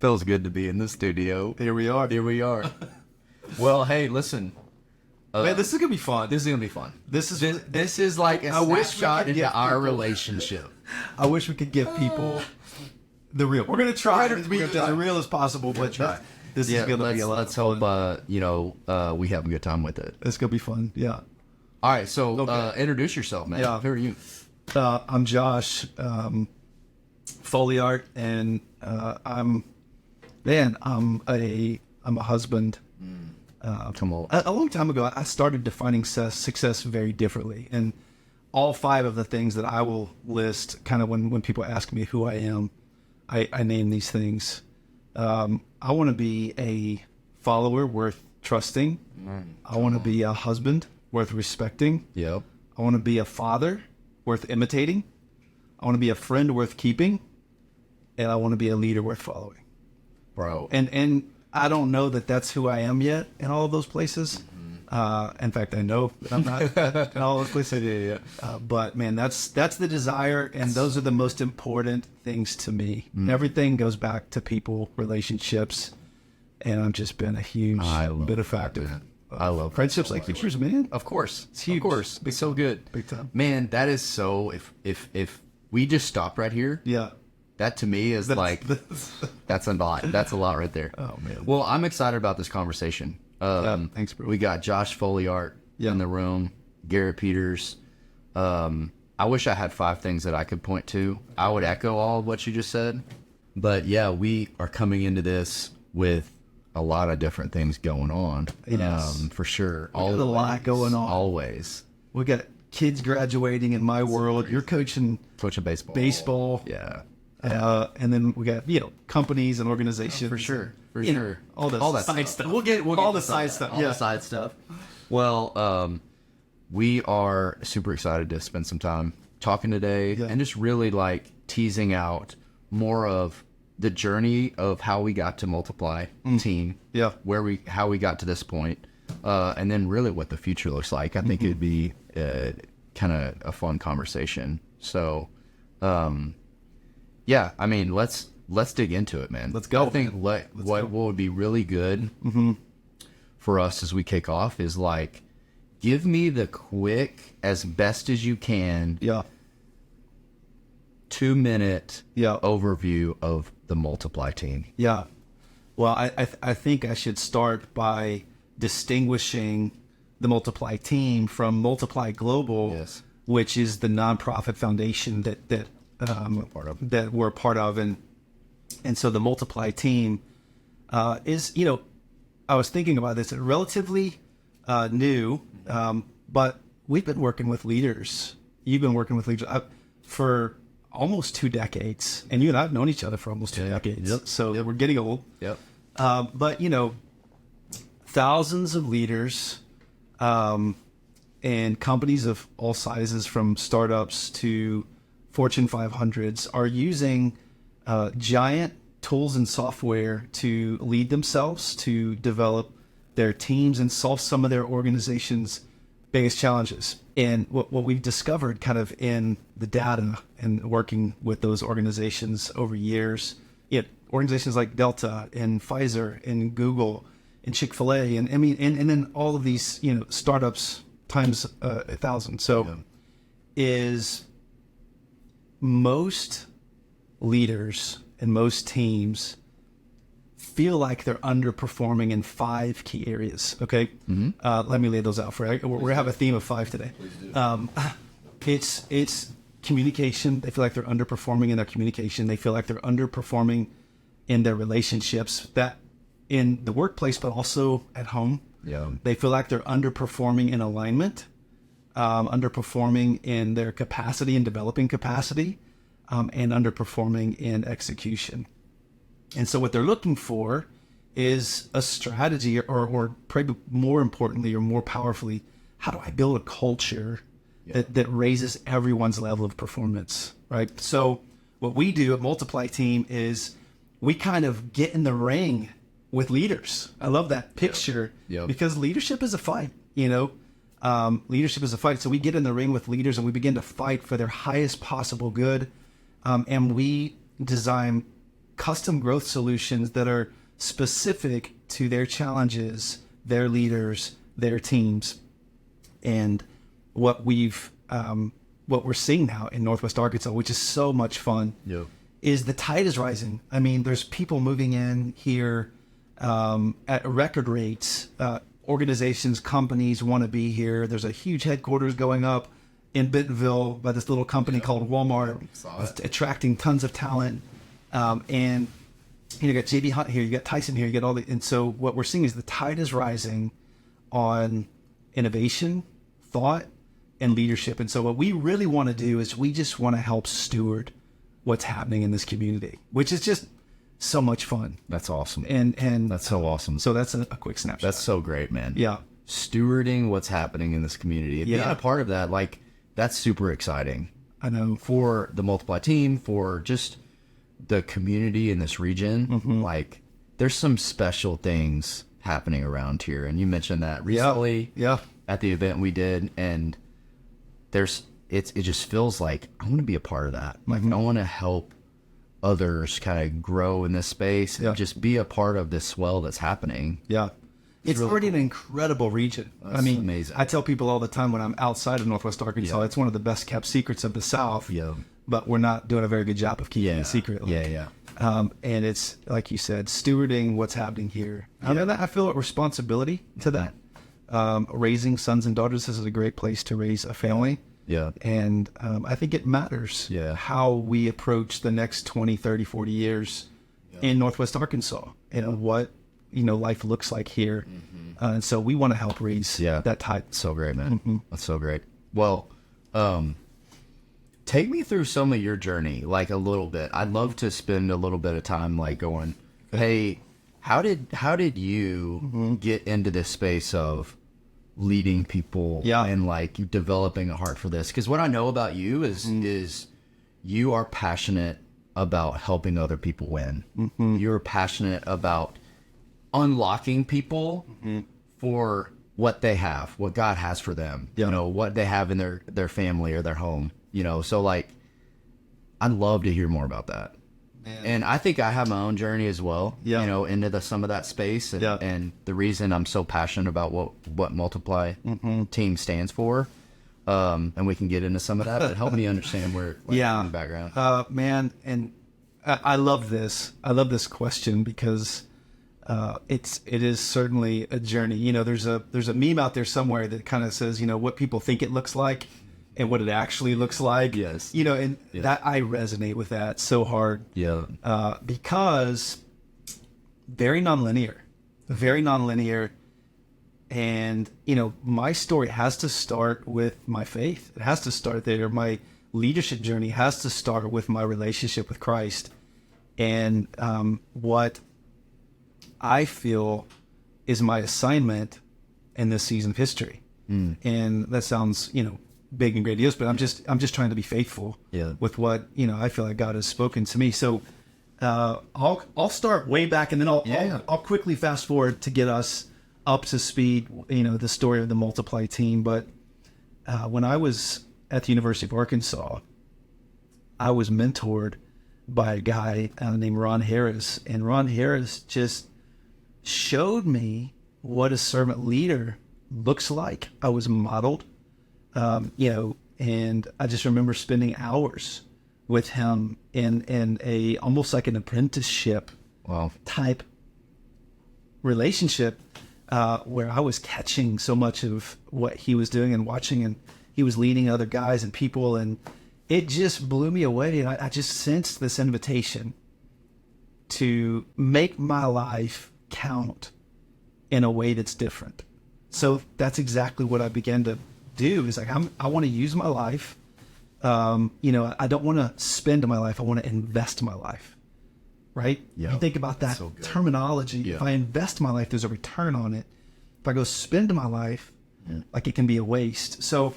Feels good to be in the studio. Here we are. Here we are. Well, hey, listen. Man, this is gonna be fun. This is gonna be fun. This is like a snapshot into our people. relationship. I wish we could give people the real. We're gonna try to be as real as possible, but this is gonna be a lot. Let's hope we have a good time with it. It's gonna be fun. Yeah. All right, so introduce yourself, man. Yeah. Who are you? I'm Josh, Foliart, and I'm a husband. Come on. A long time ago, I started defining success very differently, and all 5 of the things that I will list, kind of when people ask me who I am, I name these things. I want to be a follower worth trusting. I want to be a husband worth respecting. Yep. I want to be a father worth imitating. I want to be a friend worth keeping, and I want to be a leader worth following. Bro. And I don't know that that's who I am yet in all of those places. In fact, I know that I'm not in all those places. Yeah. But man, that's the desire, and those are the most important things to me. Everything goes back to people, relationships, and I've just been a huge benefactor. I love friendships like yours, man. Of course, it's huge. Of course, it's so good, big time. Man, that is so. If we just stopped right here, yeah. That to me is that's a lot. That's a lot right there. Oh man. Well, I'm excited about this conversation. Thanks, bro. We got Josh Foliart in the room, Garrett Peters. I wish I had 5 things that I could point to. I would echo all of what you just said. But yeah, we are coming into this with a lot of different things going on. Yes. For sure. We got a lot going on. Always. We got kids graduating in my world. You're coaching baseball. Baseball. Yeah. And then we got companies and organizations. For sure. Sure. All that side stuff. We'll get all the side stuff. All the side stuff. Well, we are super excited to spend some time talking today and just really like teasing out more of the journey of how we got to Multiply Team. Yeah. How we got to this point. And then really what the future looks like. I think it'd be kind of a fun conversation. So, yeah, I mean, let's dig into it, man. Let's go. I think what would be really good for us as we kick off is like, give me the quick, as best as you can, 2-minute overview of the Multiply Team. Yeah. Well, I think I should start by distinguishing the Multiply Team from Multiply Global, which is the nonprofit foundation that we're a part of, and so the Multiply Team is, I was thinking about this, relatively new, but we've been working with leaders. You've been working with leaders for almost 2 decades, and you and I have known each other for almost 2 decades. Yep. So we're getting old. Yep. But thousands of leaders, and companies of all sizes, from startups to Fortune 500s, are using giant tools and software to lead themselves, to develop their teams, and solve some of their organization's biggest challenges. And what we've discovered kind of in the data and working with those organizations over years, organizations like Delta and Pfizer and Google and Chick-fil-A and then all of these startups times 1,000. So is most leaders and most teams feel like they're underperforming in 5 key areas. Okay. Let me lay those out for you. We're gonna have a theme of 5 today. It's communication. They feel like they're underperforming in their communication. They feel like they're underperforming in their relationships, that in the workplace, but also at home. Yeah. They feel like they're underperforming in alignment, underperforming in their capacity and developing capacity, and underperforming in execution. And so what they're looking for is a strategy, or probably more importantly or more powerfully, how do I build a culture that raises everyone's level of performance, right? So what we do at Multiply Team is we kind of get in the ring with leaders. I love that picture because leadership is a fight, leadership is a fight. So we get in the ring with leaders and we begin to fight for their highest possible good. And we design custom growth solutions that are specific to their challenges, their leaders, their teams. And what we're seeing now in Northwest Arkansas, which is so much fun, is the tide is rising. I mean, there's people moving in here at record rates. Organizations, companies want to be here. There's a huge headquarters going up in Bentonville by this little company called Walmart. It's attracting tons of talent. And you got JD Hunt here, you got Tyson here, you got all the, and so what we're seeing is the tide is rising on innovation, thought, and leadership. And so what we really want to do is we just want to help steward what's happening in this community, which is just so much fun. That's awesome. And that's so awesome. So that's a quick snapshot. That's so great, man. Yeah. Stewarding what's happening in this community. And being a part of that, like, that's super exciting. I know. For the Multiply team, for just the community in this region, like, there's some special things happening around here. And you mentioned that recently at the event we did. And it just feels like I want to be a part of that. Like, I want to help others kind of grow in this space and just be a part of this swell that's happening. Yeah. It's really already an incredible region. That's amazing. I tell people all the time when I'm outside of Northwest Arkansas, it's one of the best kept secrets of the South. But we're not doing a very good job of keeping it secret. And it's, like you said, stewarding what's happening here. I feel a responsibility to that. Raising sons and daughters, this is a great place to raise a family. And I think it matters how we approach the next 20, 30, 40 years in Northwest Arkansas and what life looks like here. And so we want to help raise that tide. So great, man. That's so great. Well, take me through some of your journey, like a little bit. I'd love to spend a little bit of time like going, hey, how did you get into this space of leading people and like developing a heart for this? Because what I know about you is you are passionate about helping other people win. You're passionate about unlocking people for what they have, what God has for them, what they have in their family or their home, so like, I'd love to hear more about that. Man. And I think I have my own journey as well, into some of that space. And the reason I'm so passionate about what Multiply Team stands for, and we can get into some of that, but help me understand where, in the background. Man, and I love this. I love this question because it is certainly a journey. There's a meme out there somewhere that kind of says, what people think it looks like and what it actually looks like. That I resonate with that so hard. Because very nonlinear. And, my story has to start with my faith. It has to start there. My leadership journey has to start with my relationship with Christ. And what I feel is my assignment in this season of history. And that sounds, big and grandiose, but I'm just trying to be faithful with what, I feel like God has spoken to me. So I'll start way back, and then I'll quickly fast forward to get us up to speed, the story of the Multiply team. But when I was at the University of Arkansas, I was mentored by a guy named Ron Harris, and Ron Harris just showed me what a servant leader looks like. I was modeled, and I just remember spending hours with him in a almost like an apprenticeship type relationship, where I was catching so much of what he was doing and watching, and he was leading other guys and people, and it just blew me away. And I just sensed this invitation to make my life count in a way that's different. So that's exactly what I began to do. Is like, I want to use my life. I don't want to spend my life. I want to invest my life. Right? You think about that terminology. If I invest my life, there's a return on it. If I go spend my life, like, it can be a waste. So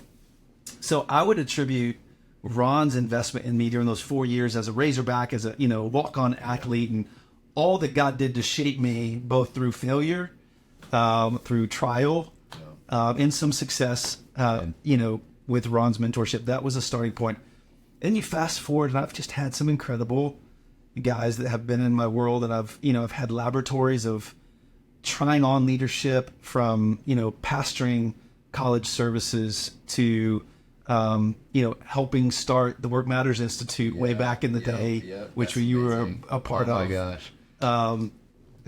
I would attribute Ron's investment in me during those 4 years as a Razorback, as a walk-on athlete, and all that God did to shape me, both through failure, through trial, and some success, with Ron's mentorship. That was a starting point. Then you fast forward, and I've just had some incredible, guys that have been in my world, and I've had laboratories of trying on leadership from, pastoring college services to, helping start the Work Matters Institute way back in the day, which you were a part of. Oh my gosh.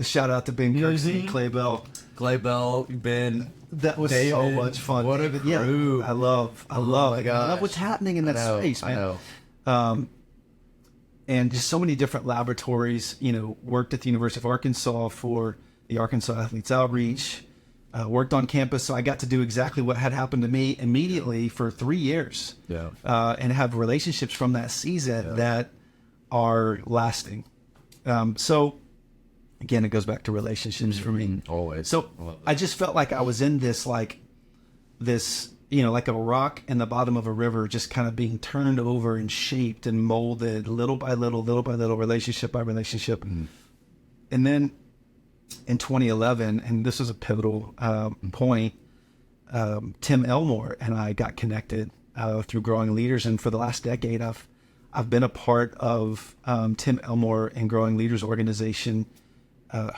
Shout out to Ben Kirksey, Clay Bell. Ben. That was so much fun. What a crew. Yeah, I love what's happening in that space, man. I know. And just so many different laboratories, worked at the University of Arkansas for the Arkansas Athletes Outreach, worked on campus. So I got to do exactly what had happened to me immediately for 3 years, and have relationships from that season that are lasting. So again, it goes back to relationships for me. Always. So I just felt like I was in this, like a rock in the bottom of a river, just kind of being turned over and shaped and molded little by little, relationship by relationship. And then in 2011, and this was a pivotal point, Tim Elmore and I got connected through Growing Leaders. And for the last decade, I've been a part of Tim Elmore and Growing Leaders organization,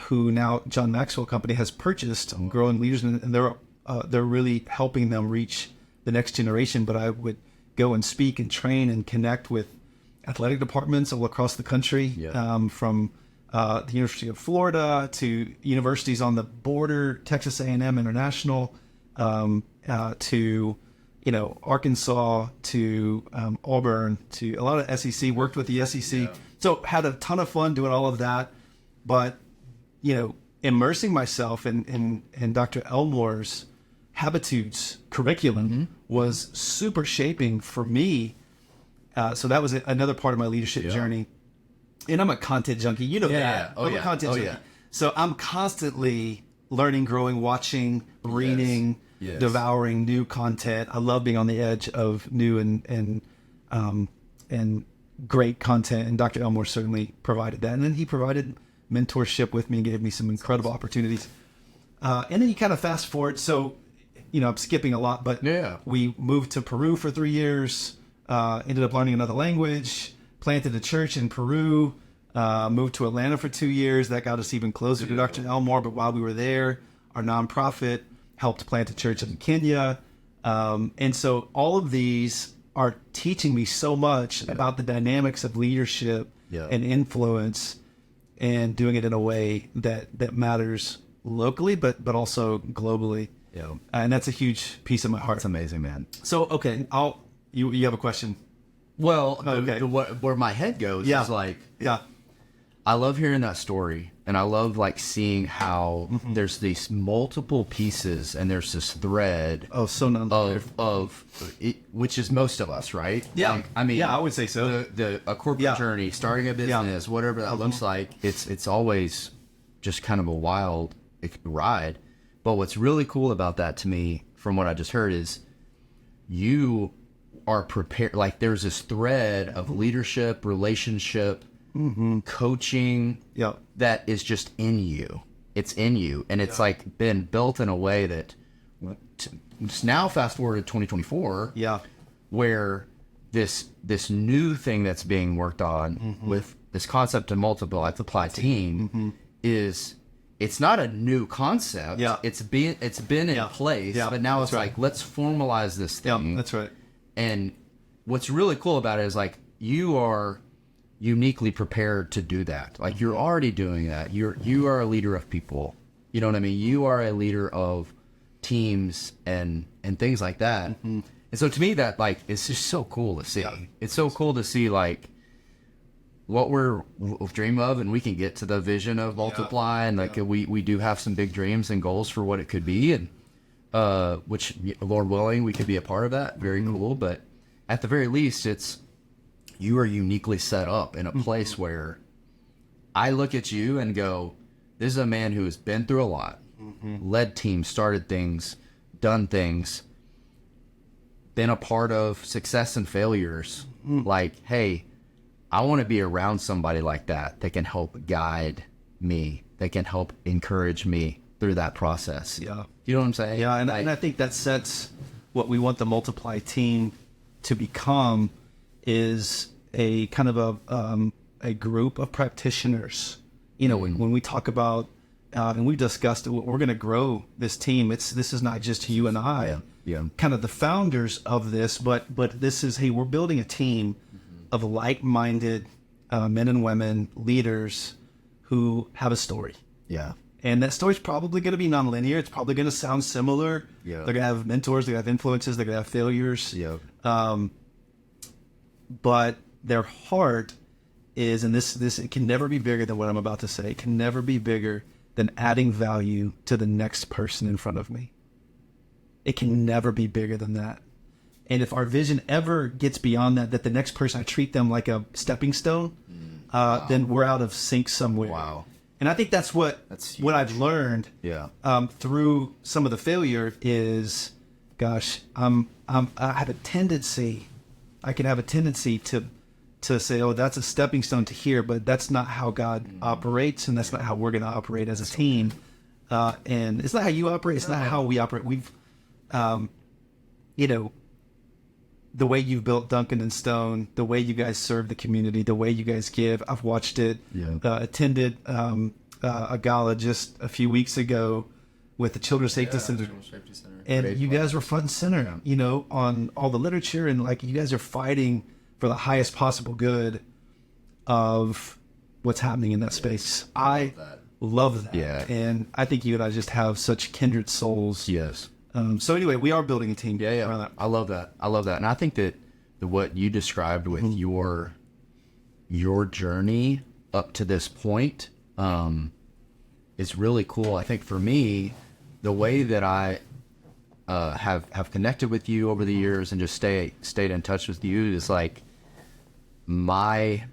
who now John Maxwell Company has purchased Growing Leaders, and they're really helping them reach the next generation. But I would go and speak and train and connect with athletic departments all across the country, from the University of Florida to universities on the border, Texas A&M International, to Arkansas, to Auburn, to a lot of SEC. Worked with the SEC, so had a ton of fun doing all of that. But immersing myself in Dr. Elmore's Habitudes curriculum was super shaping for me. So that was another part of my leadership journey. And I'm a content junkie. That. I'm a content junkie. So I'm constantly learning, growing, watching, reading, devouring new content. I love being on the edge of new and great content. And Dr. Elmore certainly provided that. And then he provided mentorship with me and gave me some incredible opportunities. And then you kind of fast forward. So, I'm skipping a lot, but we moved to Peru for 3 years, ended up learning another language, planted a church in Peru, moved to Atlanta for 2 years. That got us even closer to Dr. Elmore. But while we were there, our nonprofit helped plant a church in Kenya. And so all of these are teaching me so much about the dynamics of leadership and influence, and doing it in a way that matters locally, but also globally. And that's a huge piece of my heart. It's amazing, man. So, okay, you have a question? Well, where my head goes is like, I love hearing that story, and I love seeing how there's these multiple pieces, and there's this thread of it, which is most of us, right? I would say so. A corporate journey, starting a business, whatever that looks like, it's always just kind of a wild ride. But what's really cool about that to me, from what I just heard, is you are prepared. Like, there's this thread of leadership, relationship, coaching that is just in you. It's in you, and it's been built in a way that it's now fast forward to 2024, where this new thing that's being worked on with this concept of multiply team is, it's not a new concept. It's been in place, but now it's let's formalize this thing. That's right. And what's really cool about it is you are uniquely prepared to do that. You're already doing that. You are a leader of people. You know what I mean? You are a leader of teams and things like that. And so to me, that it's just so cool to see. It's so cool to see what we'll dream of, and we can get to the vision of multiply, and we do have some big dreams and goals for what it could be, and which, Lord willing, we could be a part of that. Very cool. But at the very least, you are uniquely set up in a place where I look at you and go, this is a man who has been through a lot, led teams, started things, done things, been a part of success and failures. Hey, I want to be around somebody like that can help guide me, that can help encourage me through that process. You know what I'm saying? And I think that sets what we want the Multiply team to become, is a kind of a group of practitioners. You know, when we talk about, and we've discussed, we're going to grow this team. This is not just you and I, kind of the founders of this, but this is, hey, we're building a team of like-minded men and women, leaders who have a story. Yeah. And that story's probably going to be nonlinear. It's probably going to sound similar. Yeah. They're going to have mentors. They're going to have influences. They're going to have failures. Yeah. But their heart is, and this it can never be bigger than what I'm about to say. It can never be bigger than adding value to the next person in front of me. It can never be bigger than that. And if our vision ever gets beyond that the next person, I treat them like a stepping stone, then we're out of sync somewhere. Wow. And I think that's what I've learned through some of the failure is, gosh, I have a tendency, I can have a tendency to say, oh, that's a stepping stone to here, but that's not how God operates, and that's not how we're going to operate as a team. And it's not how you operate. It's not how we operate. We've, you know, the way you've built Duncan and Stone, the way you guys serve the community, the way you guys give. I've watched it. Attended a gala just a few weeks ago with the Children's Safety Center. And you guys were front and center, you know, on all the literature, and like you guys are fighting for the highest possible good of what's happening in that space. I love that. Yeah. And I think you and I just have such kindred souls. Yes. So anyway, we are building a team. Yeah. I love that. And I think that what you described with your journey up to this point is really cool. I think for me, the way that I have connected with you over the years and just stayed in touch with you is like I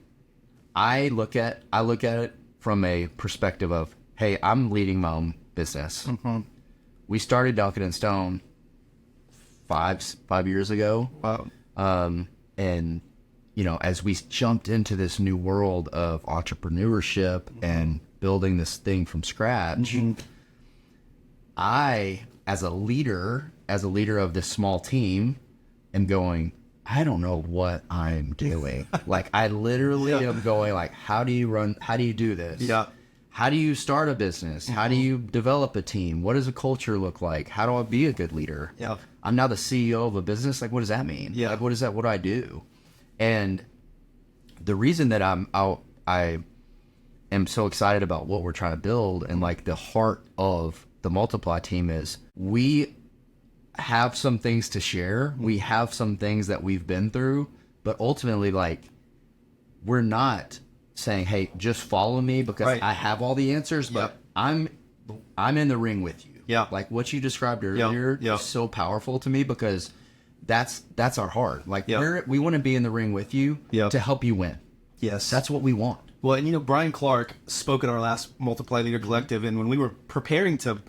look at it from a perspective of, hey, I'm leading my own business. We started Duncan and Stone 5 years ago. Wow. And you know, as we jumped into this new world of entrepreneurship and building this thing from scratch, I, as a leader of this small team, am going, I don't know what I'm doing. Like, I literally am going, like, how do you do this? Yeah. How do you start a business? How do you develop a team? What does a culture look like? How do I be a good leader? Yeah. I'm now the CEO of a business. Like, what does that mean? Yeah. Like, what is that? What do I do? And the reason that I am so excited about what we're trying to build and like the heart of the Multiply team is we have some things to share. We have some things that we've been through, but ultimately, like, we're not saying, hey, just follow me because I have all the answers, but I'm in the ring with you. Yeah. Like what you described earlier is so powerful to me because that's our heart. Like we want to be in the ring with you to help you win. Yes. That's what we want. Well, and you know, Brian Clark spoke at our last Multiply Leader Collective, and when we were preparing to,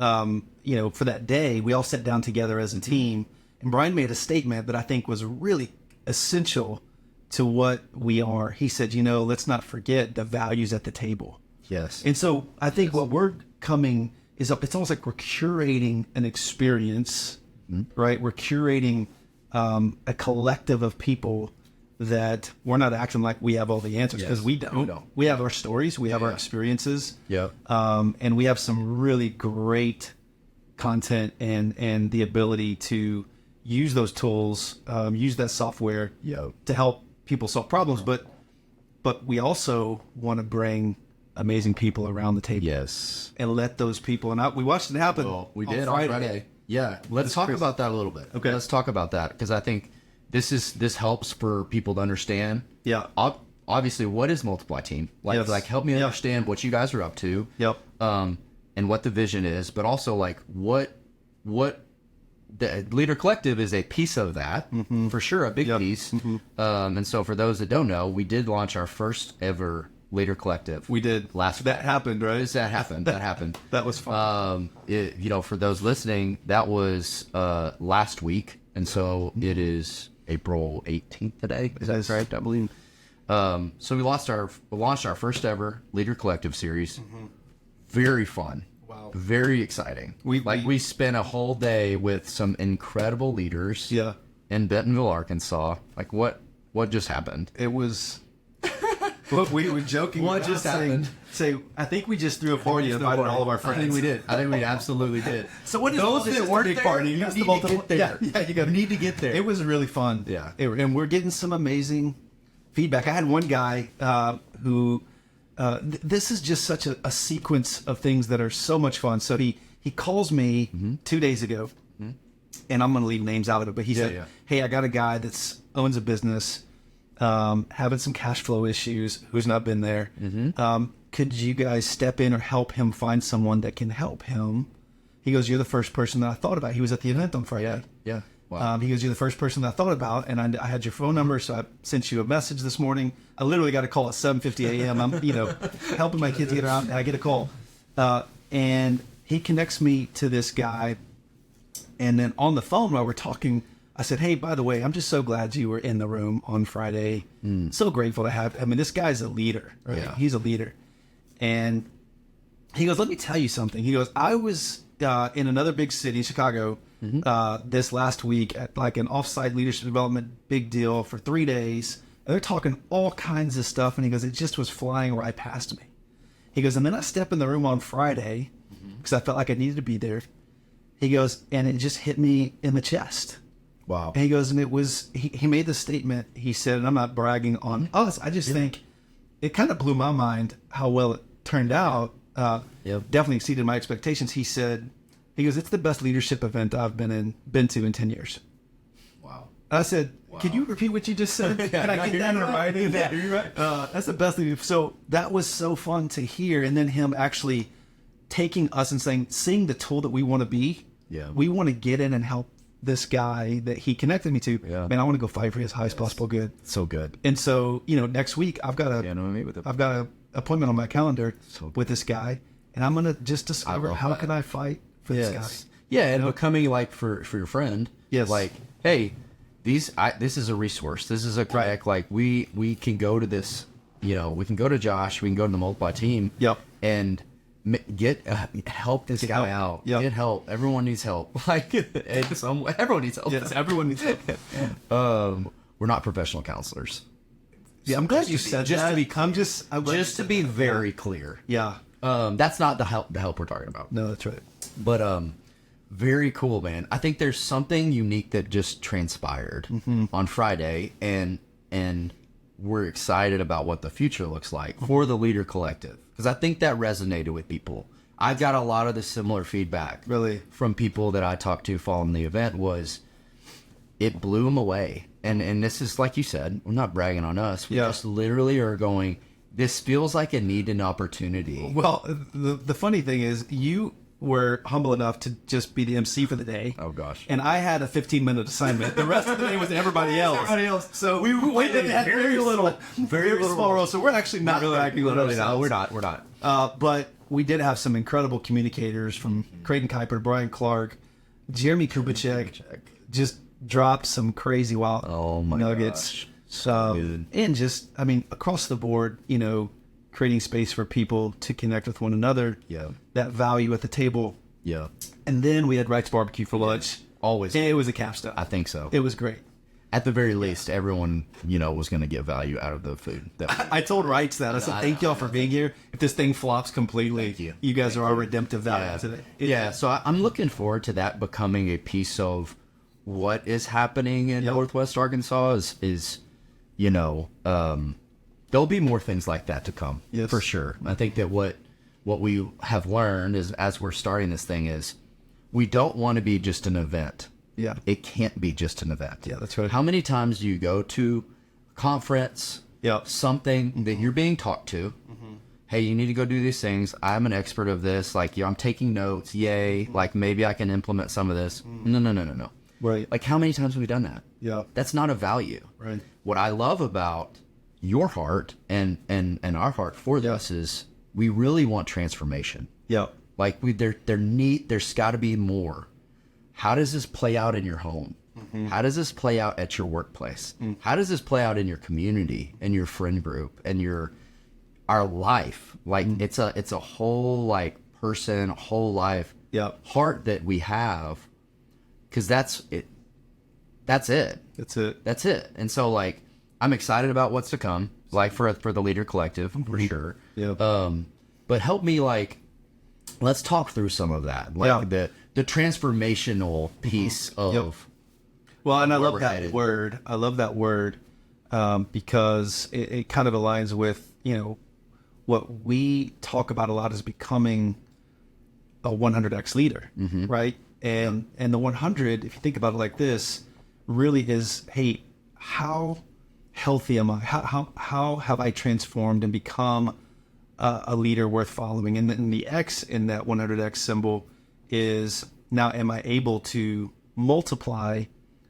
you know, for that day, we all sat down together as a team, and Brian made a statement that I think was really essential to what we are. He said, you know, let's not forget the values at the table. Yes. And so I think what we're coming is up. It's almost like we're curating an experience, right? We're curating a collective of people that we're not acting like we have all the answers because we don't. No. We have our stories, we have our experiences, Yeah. And we have some really great content and the ability to use those tools, use that software to help people solve problems. But we also want to bring amazing people around the table. Yes. And let those people, and we watched it happen. Well, we did on Friday. Yeah. Let's talk about that a little bit. Okay. Let's talk about that because I think this helps for people to understand. Yeah. Obviously, what is Multiply Team? Like help me understand what you guys are up to. Yep. And what the vision is, but also like what the Leader Collective is a piece of that, for sure, a big piece. And so for those that don't know, we did launch our first ever Leader Collective. We did. That happened, right? That happened. That was fun. You know, for those listening, that was last week, and so it is April 18th today. Is that correct? I believe. So we launched our first ever Leader Collective series. Very fun. Wow. Very exciting. We spent a whole day with some incredible leaders. In Bentonville, Arkansas. Like what just happened? It was But we were joking. What just happened? I think we just threw a party and invited all of our friends. I think we did. I think we absolutely did. So what is those that weren't big there? party? You That's need the to get there. Yeah, you need to get there. It was really fun. Yeah. And we're getting some amazing feedback. I had one guy who, this is just such a sequence of things that are so much fun. So he calls me 2 days ago, and I'm going to leave names out of it, but he said, hey, I got a guy that's owns a business, having some cash flow issues, who's not been there. Could you guys step in or help him find someone that can help him? He goes, you're the first person that I thought about. He was at the event on Friday. Yeah. Wow. He goes, you're the first person that I thought about, and I had your phone number, so I sent you a message this morning. I literally got a call at 7:50 a.m. I'm, helping my kids get around, and I get a call. And he connects me to this guy, and then on the phone while we're talking, I said, hey, by the way, I'm just so glad you were in the room on Friday. So grateful to have, this guy's a leader, right? Yeah. He's a leader. And he goes, let me tell you something. He goes, I was in another big city, Chicago, this last week at like an offsite leadership development big deal for 3 days. And they're talking all kinds of stuff. And he goes, it just was flying right past me. He goes, and then I step in the room on Friday because I felt like I needed to be there. He goes, and it just hit me in the chest. Wow. And he goes, and it was, he made the statement, he said, and I'm not bragging on us, I just think it kind of blew my mind how well it turned out. Definitely exceeded my expectations. He goes, it's the best leadership event I've been to in 10 years. Wow. I said, Can you repeat what you just said? Can I get that in writing? Yeah, you're right. That's the best thing. So that was so fun to hear. And then him actually taking us and saying, seeing the tool that we want to be. Yeah. We want to get in and help this guy that he connected me to. Yeah. Man, I want to go fight for his highest possible good. So good. And so, next week I've got a appointment on my calendar with this guy, and I'm gonna just discover how can I fight for this guy. Yeah, and becoming like for your friend. Yes. Like, hey, this is a resource. This is a kayak. Like we can go to this. We can go to Josh. We can go to the Multiply team. Yep. And get help this guy out. Yep. Get help. Everyone needs help. Like everyone needs help. Yes, everyone needs help. We're not professional counselors. Yeah, I'm glad you said that. Just to be very clear. Yeah. That's not the help we're talking about. No, that's right. But very cool, man. I think there's something unique that just transpired on Friday, and we're excited about what the future looks like for the Leader Collective, because I think that resonated with people. I got a lot of the similar feedback really from people that I talked to following the event. Was it blew them away. And this is, like you said, we're not bragging on us. We just literally are going, this feels like a need and opportunity. Well, the funny thing is you were humble enough to just be the MC for the day. Oh, gosh. And I had a 15-minute assignment. The rest of the day was everybody else. So we waited and had very little, very small role. So we're actually not bragging on ourselves. We're not. But we did have some incredible communicators from Creighton Kuiper, Brian Clark, Jeremy Kubicek, just dropped some crazy wild nuggets. Gosh. So, Good. and just, across the board, creating space for people to connect with one another. Yeah. That value at the table. Yeah. And then we had Wright's Barbecue for lunch. Always. And it was a capstone. I think so. It was great. At the very least, everyone, was going to get value out of the food. I told Wright's that. I said, thank y'all for being here. If this thing flops completely, you guys are our redemptive value today. So I'm looking forward to that becoming a piece of what is happening in Northwest Arkansas is there'll be more things like that to come. Yes. For sure. I think that what we have learned is, as we're starting this thing, is we don't want to be just an event. Yeah. It can't be just an event. Yeah, that's right. How many times do you go to a conference, something that you're being talked to? Hey, you need to go do these things. I'm an expert of this. Like, I'm taking notes. Yay. Like, maybe I can implement some of this. No. Right. Like, how many times have we done that? Yeah. That's not a value. Right. What I love about your heart and our heart for this is we really want transformation. Yeah. Like, there's got to be more. How does this play out in your home? How does this play out at your workplace? How does this play out in your community and your friend group and our life? Like, it's a whole, like, person, whole life heart that we have. Because that's it. That's it. And so, like, I'm excited about what's to come. like for the Leader Collective, for sure. Yeah. But help me, like, let's talk through some of that, like the transformational piece of. Well, and I where love we're that headed. word. I love that word because it kind of aligns with, what we talk about a lot is becoming a 100x leader, right? And the 100, if you think about it like this, really is, hey, how healthy am I? How have I transformed and become a leader worth following? And then the X in that 100x symbol is, now am I able to multiply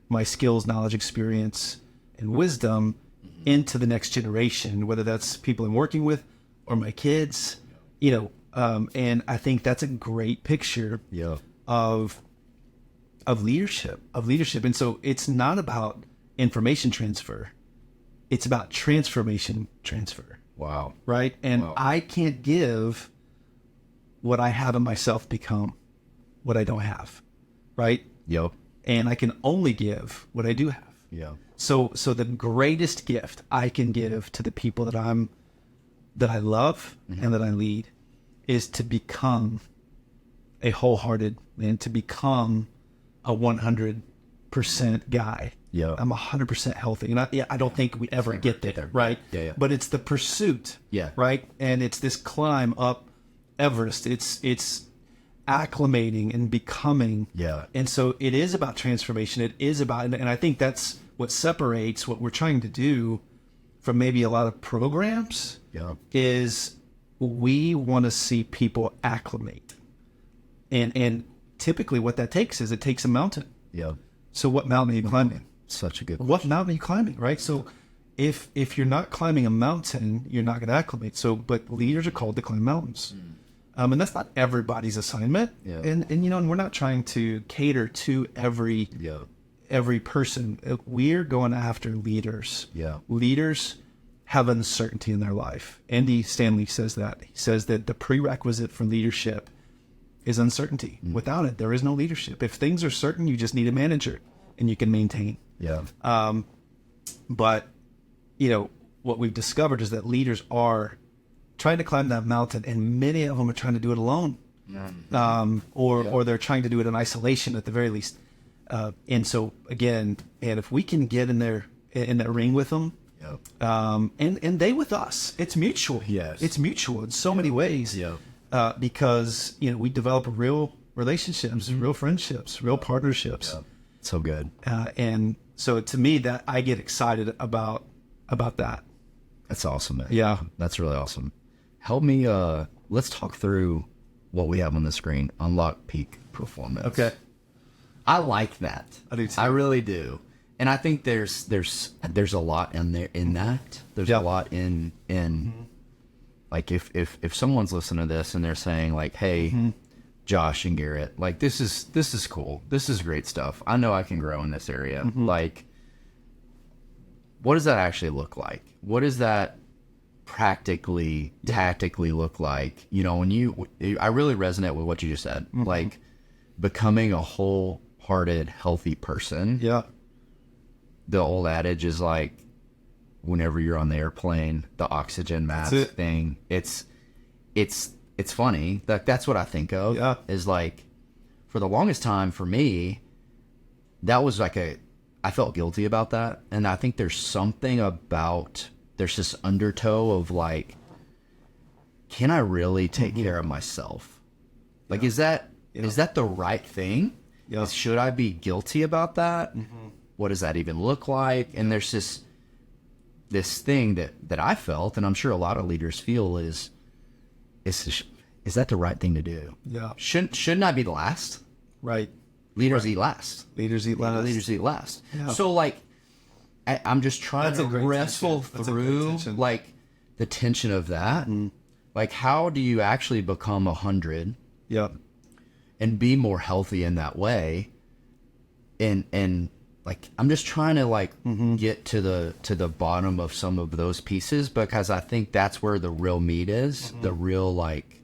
my skills, knowledge, experience, and wisdom into the next generation, whether that's people I'm working with or my kids, and I think that's a great picture of leadership. And so it's not about information transfer. It's about transformation transfer. Wow. Right? And I can't give what I have in myself become what I don't have. Right? Yep. And I can only give what I do have. Yeah. So the greatest gift I can give to the people that I love and that I lead is to become a wholehearted man, to become a 100% guy. Yeah. I'm 100% healthy. And I don't think we ever get there, right? Yeah. But it's the pursuit, right? And it's this climb up Everest. It's acclimating and becoming. Yeah. And so it is about transformation. It is about, and I think that's what separates what we're trying to do from maybe a lot of programs is we want to see people acclimate. And typically what that takes is it takes a mountain. Yeah. So what mountain are you climbing? Such a good What mountain are you climbing, right? So if you're not climbing a mountain, you're not going to acclimate. So, but leaders are called to climb mountains. And that's not everybody's assignment. Yeah. And we're not trying to cater to every person. We're going after leaders. Yeah. Leaders have uncertainty in their life. Andy Stanley says that. He says that the prerequisite for leadership is uncertainty. Without it, there is no leadership. If things are certain, you just need a manager and you can maintain. Yeah. But, what we've discovered is that leaders are trying to climb that mountain, and many of them are trying to do it alone. Or they're trying to do it in isolation at the very least. And so again, and if we can get in that ring with them, and they with us, it's mutual. Yes. It's mutual in so many ways. Because, we develop real relationships, real friendships, real partnerships. So good. And so to me, that I get excited about that. That's awesome, man. Yeah. That's really awesome. Help me, let's talk through what we have on the screen. Unlock peak performance. Okay. I like that. I do too. I really do. And I think there's a lot in there in that. There's a lot in like if someone's listening to this and they're saying like, hey, Josh and Garrett, like this is cool. This is great stuff. I know I can grow in this area. Like, what does that actually look like? What does that practically, tactically look like? I really resonate with what you just said. Like becoming a wholehearted, healthy person. Yeah. The old adage is like, whenever you're on the airplane, the oxygen mask thing. It's funny. That's what I think of. Yeah. Is like, for the longest time for me, that was like I felt guilty about that. And I think there's something about, there's this undertow of like, can I really take care of myself? Like, is that the right thing? Yeah. Should I be guilty about that? What does that even look like? And there's this thing that I felt, and I'm sure a lot of leaders feel, is that the right thing to do? Yeah. Shouldn't I be the last? Right. Leaders eat last. Leaders eat last. Leaders eat last. Yeah. So like, I'm just trying That's a to great wrestle tension. That's a great through tension. like the tension of that. Like, how do you actually become 100? Yeah. And be more healthy in that way? And like, I'm just trying to like get to the bottom of some of those pieces, because I think that's where the real meat is. The real like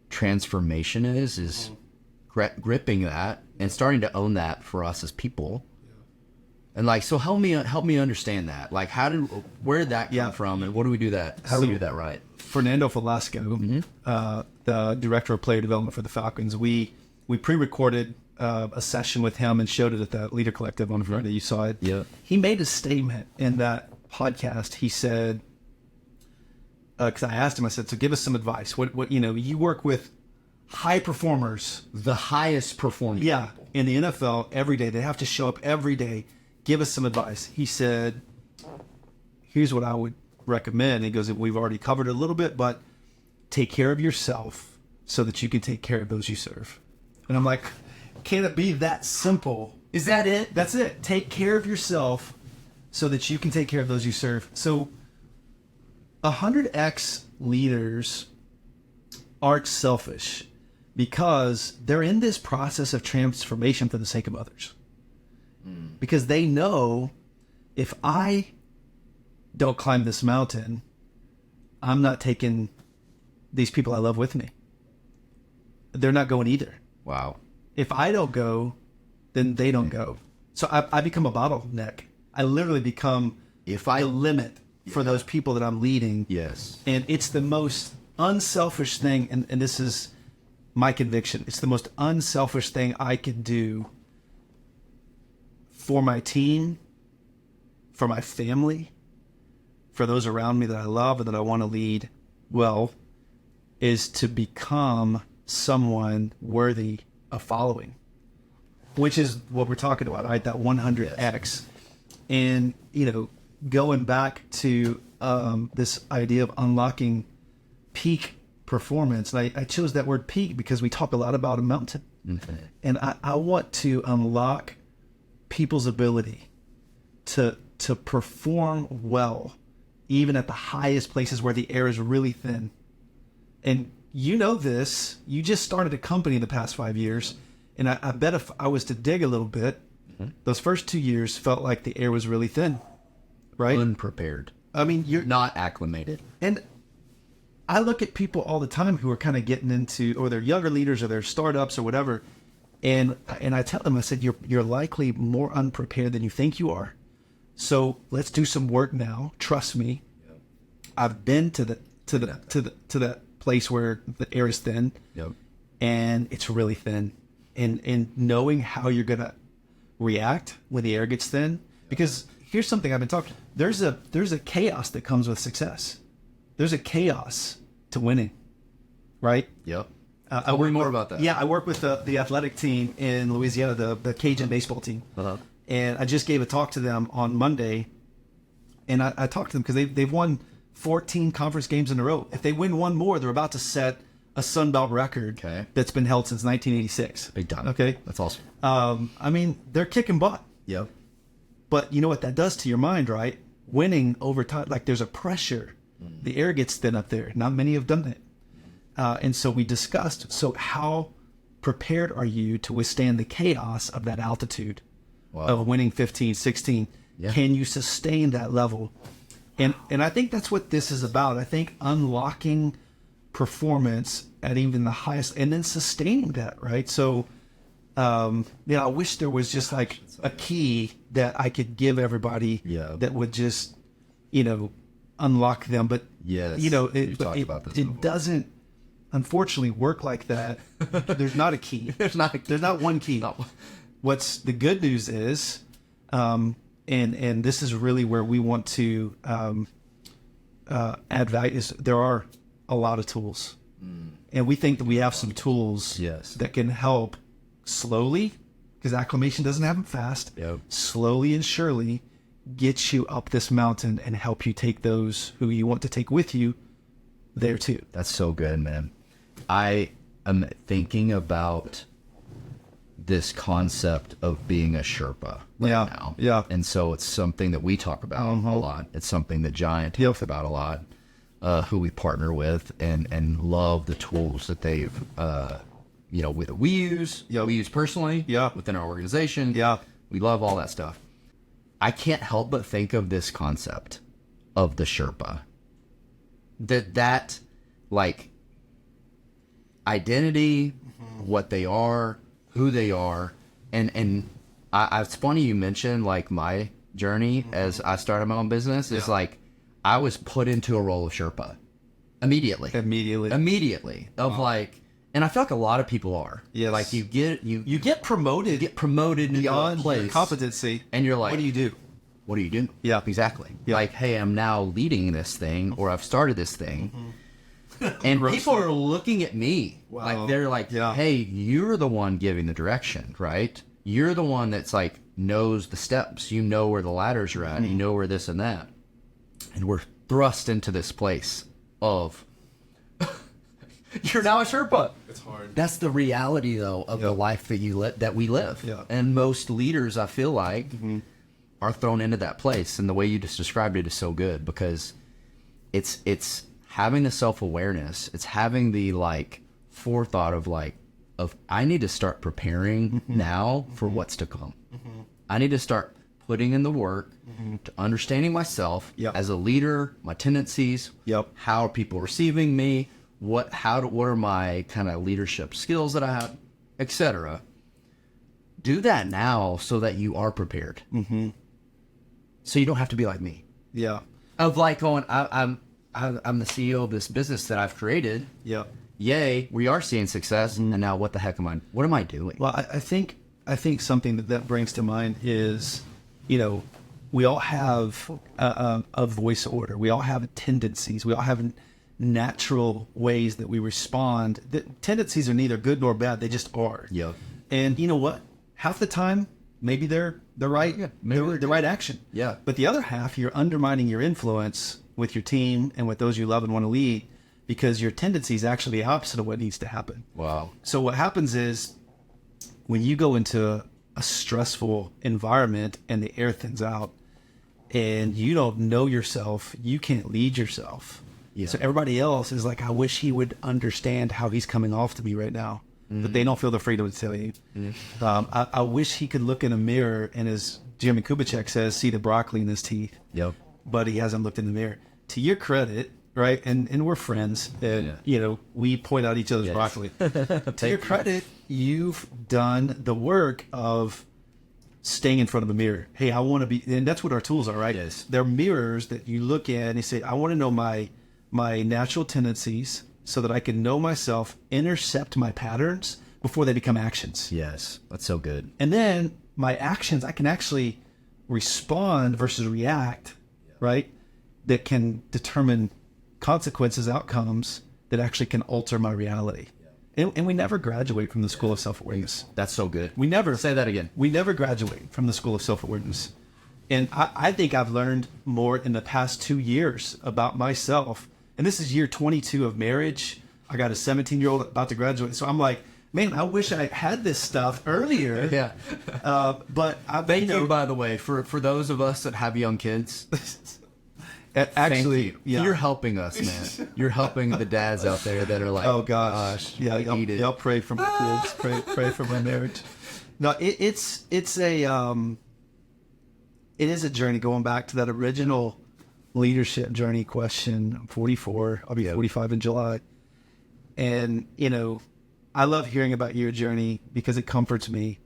transformation is gripping that and starting to own that for us as people. And like, so help me understand that. Like, where did that come from, and what do we do that? How do we do that right? Fernando Velasco, the director of player development for the Falcons, we pre-recorded a session with him and showed it at the Leader Collective on Friday. You saw it. Yeah. He made a statement in that podcast. He said, because I asked him, I said, so give us some advice. What you work with high performers, The highest performing. yeah, in the NFL every day. They have to show up every day. Give us some advice. He said, here's what I would recommend. He goes, we've already covered it a little bit, but take care of yourself so that you can take care of those you serve. And I'm like, can it be that simple? Is that it? That's it. Take care of yourself so that you can take care of those you serve. So 100X leaders aren't selfish because they're in this process of transformation for the sake of others. Because they know, if I don't climb this mountain, I'm not taking these people I love with me. They're not going either. Wow. If I don't go, then they don't go. So I become a bottleneck. I literally become a limit for those people that I'm leading. Yes. And it's the most unselfish thing, and this is my conviction. It's the most unselfish thing I could do for my team, for my family, for those around me that I love and that I want to lead well, is to become someone worthy of following, which is what we're talking about, right? That 100X. Yes. And, going back to this idea of unlocking peak performance. And I chose that word peak because we talk a lot about a mountain. Mm-hmm. And I want to unlock people's ability to perform well, even at the highest places where the air is really thin. And you know this, you just started a company in the past 5 years. And I bet if I was to dig a little bit, those first 2 years felt like the air was really thin, right? Unprepared. I mean, you're Not acclimated. And I look at people all the time who are kind of getting into, or they're younger leaders or they're startups or whatever. And I tell them, I said, you're likely more unprepared than you think you are. So let's do some work now. Trust me. Yep. I've been to that place where the air is thin. Yep. And it's really thin. And knowing how you're gonna react when the air gets thin. Because here's something I've been talking. There's a chaos that comes with success. There's a chaos to winning, right? Yep. I work more with, about that. Yeah, I work with the athletic team in Louisiana, the Cajun baseball team. Uh-huh. And I just gave a talk to them on Monday. And I talked to them because they've won 14 conference games in a row. If they win one more, they're about to set a Sun Belt record that's been held since 1986. Big time. Okay. That's awesome. I mean, they're kicking butt. Yep. But you know what that does to your mind, right? Winning over time, like there's a pressure. The air gets thin up there. Not many have done it. And so we discussed, so how prepared are you to withstand the chaos of that altitude of winning 15, 16? Yeah. Can you sustain that level? And I think that's what this is about. I think unlocking performance at even the highest and then sustaining that, right? So, I wish there was just like a key that I could give everybody that would just, unlock them. But, it doesn't unfortunately work like that. There's not a key. There's not one key. No. What's the good news is, and this is really where we want to add value, is there are a lot of tools. And we think that we have some tools that can help slowly, because acclimation doesn't happen fast, slowly and surely get you up this mountain and help you take those who you want to take with you there too. That's so good, man. I am thinking about this concept of being a Sherpa now. Yeah. And so it's something that we talk about a lot. It's something that Giant talks about a lot, who we partner with and love the tools that they've, we use, we use personally within our organization. Yeah. We love all that stuff. I can't help but think of this concept of the Sherpa. That like identity, what they are, who they are, and It's funny you mentioned like my journey as I started my own business. Is like I was put into a role of Sherpa immediately. Of like, and I feel like a lot of people are. Yes. Like you get promoted beyond into a place, place, competency, and you're like, what do you do? What do you do? Yeah. Exactly. Yeah. Like, hey, I'm now leading this thing, or I've started this thing. And people are looking at me. Wow. Like, they're like, hey, you're the one giving the direction, right? You're the one that's like, knows the steps. You know where the ladders are at. You know where this and that. And we're thrust into this place of, you're now a Sherpa. It's hard. That's the reality, though, of the life that we live. Yeah. And most leaders, I feel like, are thrown into that place. And the way you just described it is so good, because it's having the self-awareness. It's having the like forethought of I need to start preparing now for what's to come. I need to start putting in the work to understanding myself as a leader, my tendencies, how are people receiving me, what are my kind of leadership skills that I have, etc. Do that now so that you are prepared. So you don't have to be like me. Yeah. Of like going, I'm the CEO of this business that I've created. Yeah. Yay, we are seeing success, and now what am I doing? Well, I think something that brings to mind is, we all have a voice order. We all have tendencies. We all have natural ways that we respond. The tendencies are neither good nor bad. They just are. Yeah. And you know what? Half the time, maybe they're the right, the right action. Yeah. But the other half, you're undermining your influence with your team and with those you love and want to lead, because your tendency is actually the opposite of what needs to happen. Wow. So what happens is, when you go into a stressful environment and the air thins out and you don't know yourself, you can't lead yourself. Yeah. So everybody else is like, I wish he would understand how he's coming off to me right now. But they don't feel the freedom to tell you. I wish he could look in a mirror and, as Jimmy Kubicek says, see the broccoli in his teeth. Yep. But he hasn't looked in the mirror. To your credit, right? And we're friends. And, we point out each other's broccoli. To your credit, you've done the work of staying in front of a mirror. Hey, I want to be, and that's what our tools are, right? Yes. They're mirrors that you look at and you say, I want to know my natural tendencies so that I can know myself, intercept my patterns before they become actions. Yes. That's so good. And then my actions, I can actually respond versus react, right? That can determine consequences, outcomes that actually can alter my reality. And we never graduate from the school of self-awareness. That's so good. We never. Say that again. We never graduate from the school of self-awareness. And I think I've learned more in the past 2 years about myself. And this is year 22 of marriage. I got a 17-year-old about to graduate. So I'm like, man, I wish I had this stuff earlier. Yeah. But Thank you, by the way, for those of us that have young kids. Actually, you're helping us, man. You're helping the dads out there that are like, oh gosh, y'all pray for my kids, pray for my marriage. No, it is a journey. Going back to that original leadership journey question. I'm 44. I'll be 45 in July, and I love hearing about your journey because it comforts me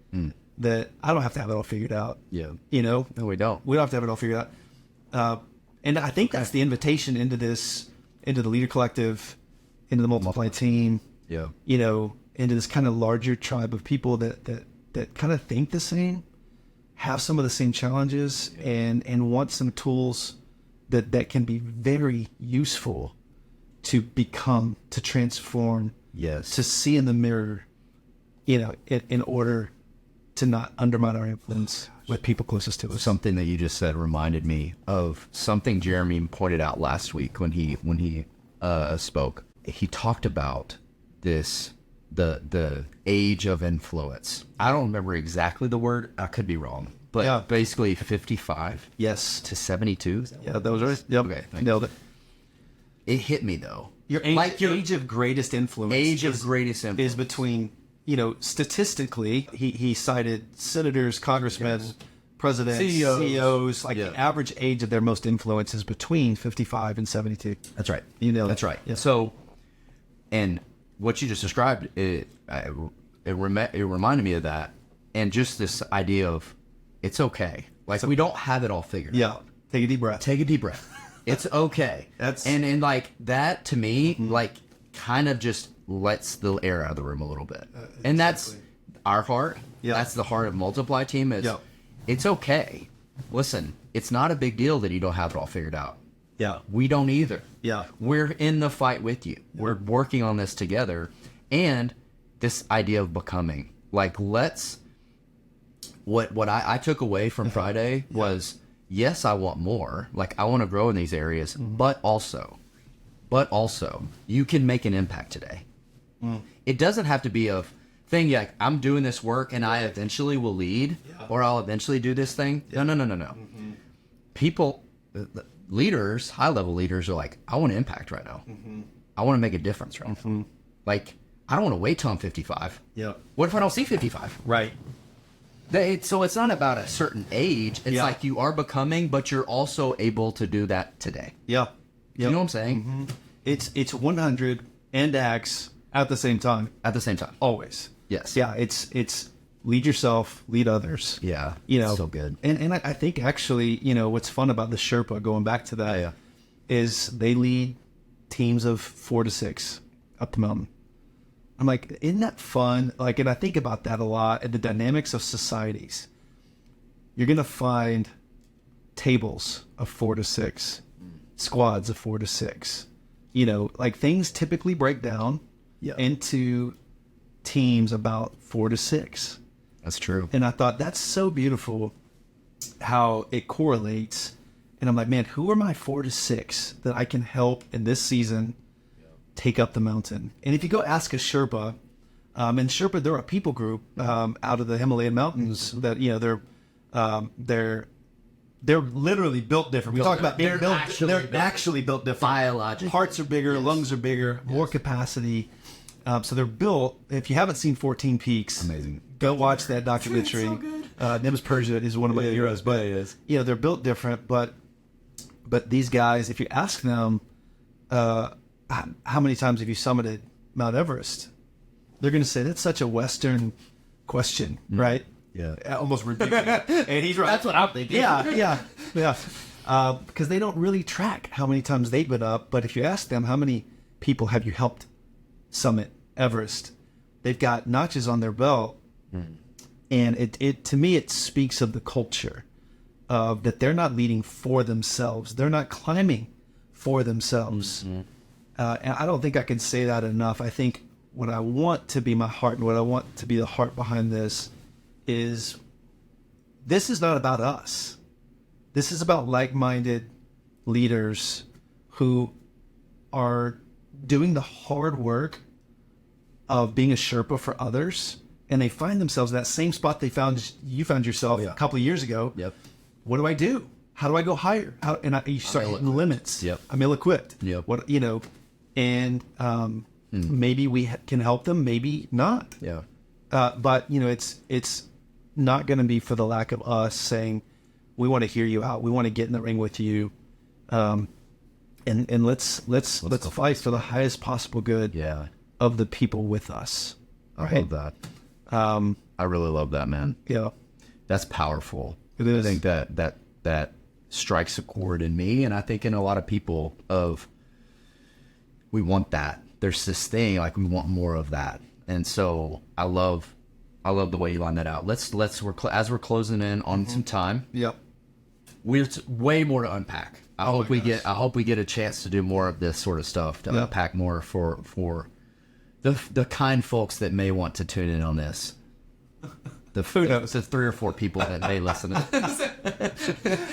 that I don't have to have it all figured out. Yeah, no, we don't. We don't have to have it all figured out. And I think that's the invitation into the Leader Collective, into the Multiply team, into this kind of larger tribe of people that kind of think the same, have some of the same challenges, and want some tools that can be very useful to become, to transform, to see in the mirror, in order to not undermine our influence with people closest to us. Something that you just said reminded me of something Jeremy pointed out last week when he spoke. He talked about the age of influence. I don't remember exactly the word. I could be wrong, but basically 55. Yes. To 72. Yeah, that was right. Yep. Okay, nailed it. It hit me though. Your age of greatest influence. Is between. Statistically, he cited senators, congressmen, presidents, CEOs. The average age of their most influence is between 55 and 72. That's right. That's right. Yeah. So, and what you just described, it reminded me of that. and just this idea of it's okay. Like we don't have it all figured out. Take a deep breath. Take a deep breath. It's okay. And like that to me, like kind of just lets the air out of the room a little bit. And that's our heart. Yeah. That's the heart of Multiply Team is it's okay. Listen, it's not a big deal that you don't have it all figured out. Yeah. We don't either. Yeah. We're in the fight with you. Yeah. We're working on this together. And this idea of becoming. Like let's what I took away from Friday was yes, I want more. Like I want to grow in these areas, but also you can make an impact today. It doesn't have to be a thing like I'm doing this work and I eventually will lead or I'll eventually do this thing. No. People, leaders, high level leaders are like, I want to impact right now. I want to make a difference right now. Like, I don't want to wait till I'm 55. Yeah. What if I don't see 55? Right. So it's not about a certain age. It's like you are becoming, but you're also able to do that today. Yeah. You know what I'm saying? It's 100 and X at the same time. At the same time. Always. Yes. Yeah. It's lead yourself, lead others. Yeah. You know, so good. And I think actually, you know, what's fun about the Sherpa, going back to that, is they lead teams of 4 to 6 up the mountain. I'm like, isn't that fun? Like, and I think about that a lot and the dynamics of societies. You're going to find tables of 4 to 6, squads of 4 to 6. You know, like things typically break down into teams about 4 to 6. That's true. And I thought that's so beautiful how it correlates. And I'm like, man, who are my 4 to 6 that I can help in this season take up the mountain? And if you go ask a Sherpa, and Sherpa, they're a people group out of the Himalayan mountains that, you know, they're literally built different. We talk about being built. They're actually built different. Biologically. Hearts are bigger, lungs are bigger, more capacity. So they're built. If you haven't seen 14 Peaks, amazing. Go watch that documentary. So good. Nims Persia is one of my heroes, but you know they're built different. But these guys, if you ask them, how many times have you summited Mount Everest? They're going to say that's such a Western question, right? Yeah, almost ridiculous. And he's right. That's what I'm thinking. Yeah. Because they don't really track how many times they've been up. But if you ask them, how many people have you helped summit Everest? They've got notches on their belt, and it to me it speaks of the culture of that they're not leading for themselves. They're not climbing for themselves. And I don't think I can say that enough. I think what I want to be my heart and what I want to be the heart behind this is not about us. This is about like-minded leaders who are doing the hard work of being a Sherpa for others, and they find themselves in that same spot you found yourself a couple of years ago. Yep. What do I do? How do I go higher? You start hitting limits. Yep. I'm ill-equipped. Yep. What, you know, and maybe we can help them, maybe not. Yeah. But you know, it's not going to be for the lack of us saying we want to hear you out. We want to get in the ring with you, and let's fight for the highest possible good of the people with us. I love that. I really love that, man. Yeah, that's powerful. It is. I think that strikes a chord in me, and I think in a lot of people we want that. There's this thing like we want more of that, and so I love the way you line that out. As we're closing in on some time. Yep. There's way more to unpack. I hope we get a chance to do more of this sort of stuff to unpack more for the kind folks that may want to tune in on this. The 3 or 4 people that may listen to this.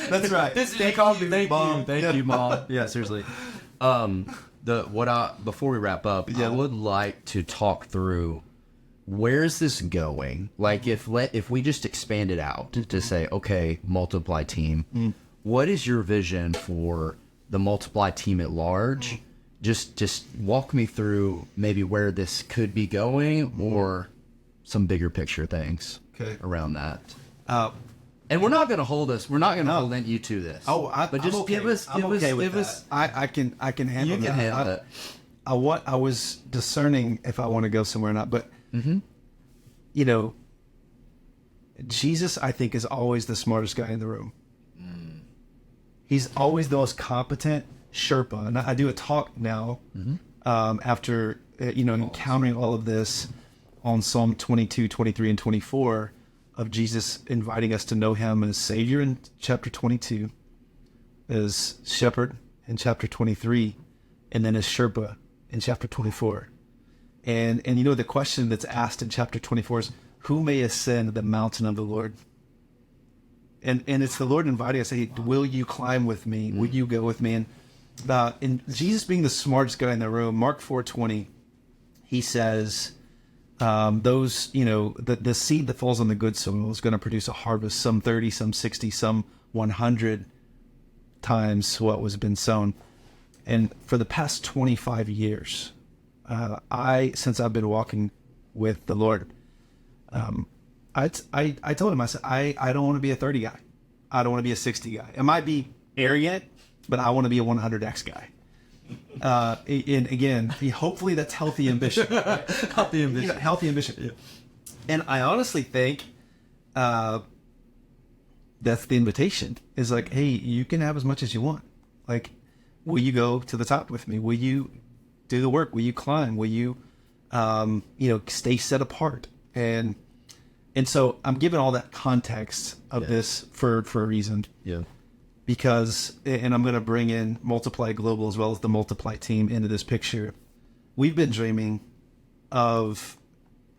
That's right. Thank you, Mom. Yeah, seriously. Before we wrap up, I would like to talk through where's this going? Like if we just expand it out to say, okay, Multiply Team, what is your vision for the Multiply Team at large? Just walk me through maybe where this could be going or some bigger picture things around that. And we're not going to hold you to this. But just give us. I can handle you can handle it. I was discerning if I want to go somewhere or not, but you know, Jesus, I think, is always the smartest guy in the room. He's always the most competent Sherpa. And I do a talk now after, encountering all of this on Psalm 22, 23, and 24 of Jesus inviting us to know him as Savior in chapter 22, as Shepherd in chapter 23, and then as Sherpa in chapter 24. And the question that's asked in chapter 24 is, who may ascend the mountain of the Lord? And it's the Lord inviting us, hey, will you climb with me? Will you go with me? And Jesus being the smartest guy in the room, Mark 4:20, he says, the seed that falls on the good soil is going to produce a harvest, some 30, some 60, some 100 times what was been sown. And for the past 25 years, since I've been walking with the Lord, I told him, I said, I don't want to be a 30 guy. I don't want to be a 60 guy. It might be arrogant, but I want to be a 100X guy. And again, hopefully that's healthy ambition. Healthy ambition. Healthy ambition. Yeah. And I honestly think that's the invitation. Is like, hey, you can have as much as you want. Like, will you go to the top with me? Will you do the work? Will you climb? Will you, stay set apart? And so I'm giving all that context of this for a reason. Yeah. Because, and I'm going to bring in Multiply Global as well as the Multiply team into this picture. We've been dreaming of,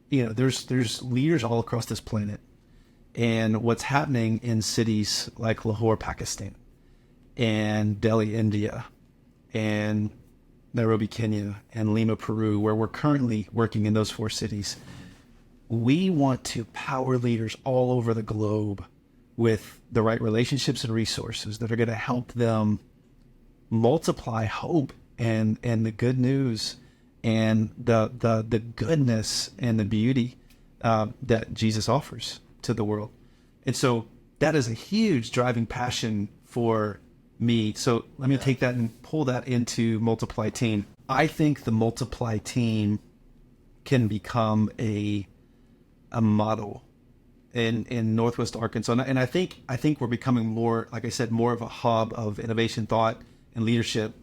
there's leaders all across this planet. And what's happening in cities like Lahore, Pakistan, and Delhi, India, and Nairobi, Kenya, and Lima, Peru, where we're currently working in those 4 cities. We want to power leaders all over the globe with the right relationships and resources that are going to help them multiply hope and the good news and the goodness and the beauty that Jesus offers to the world. And so that is a huge driving passion for me. So let me take that and pull that into Multiply team. I think the Multiply team can become a model in Northwest Arkansas. And I think we're becoming more, like I said, more of a hub of innovation, thought, and leadership.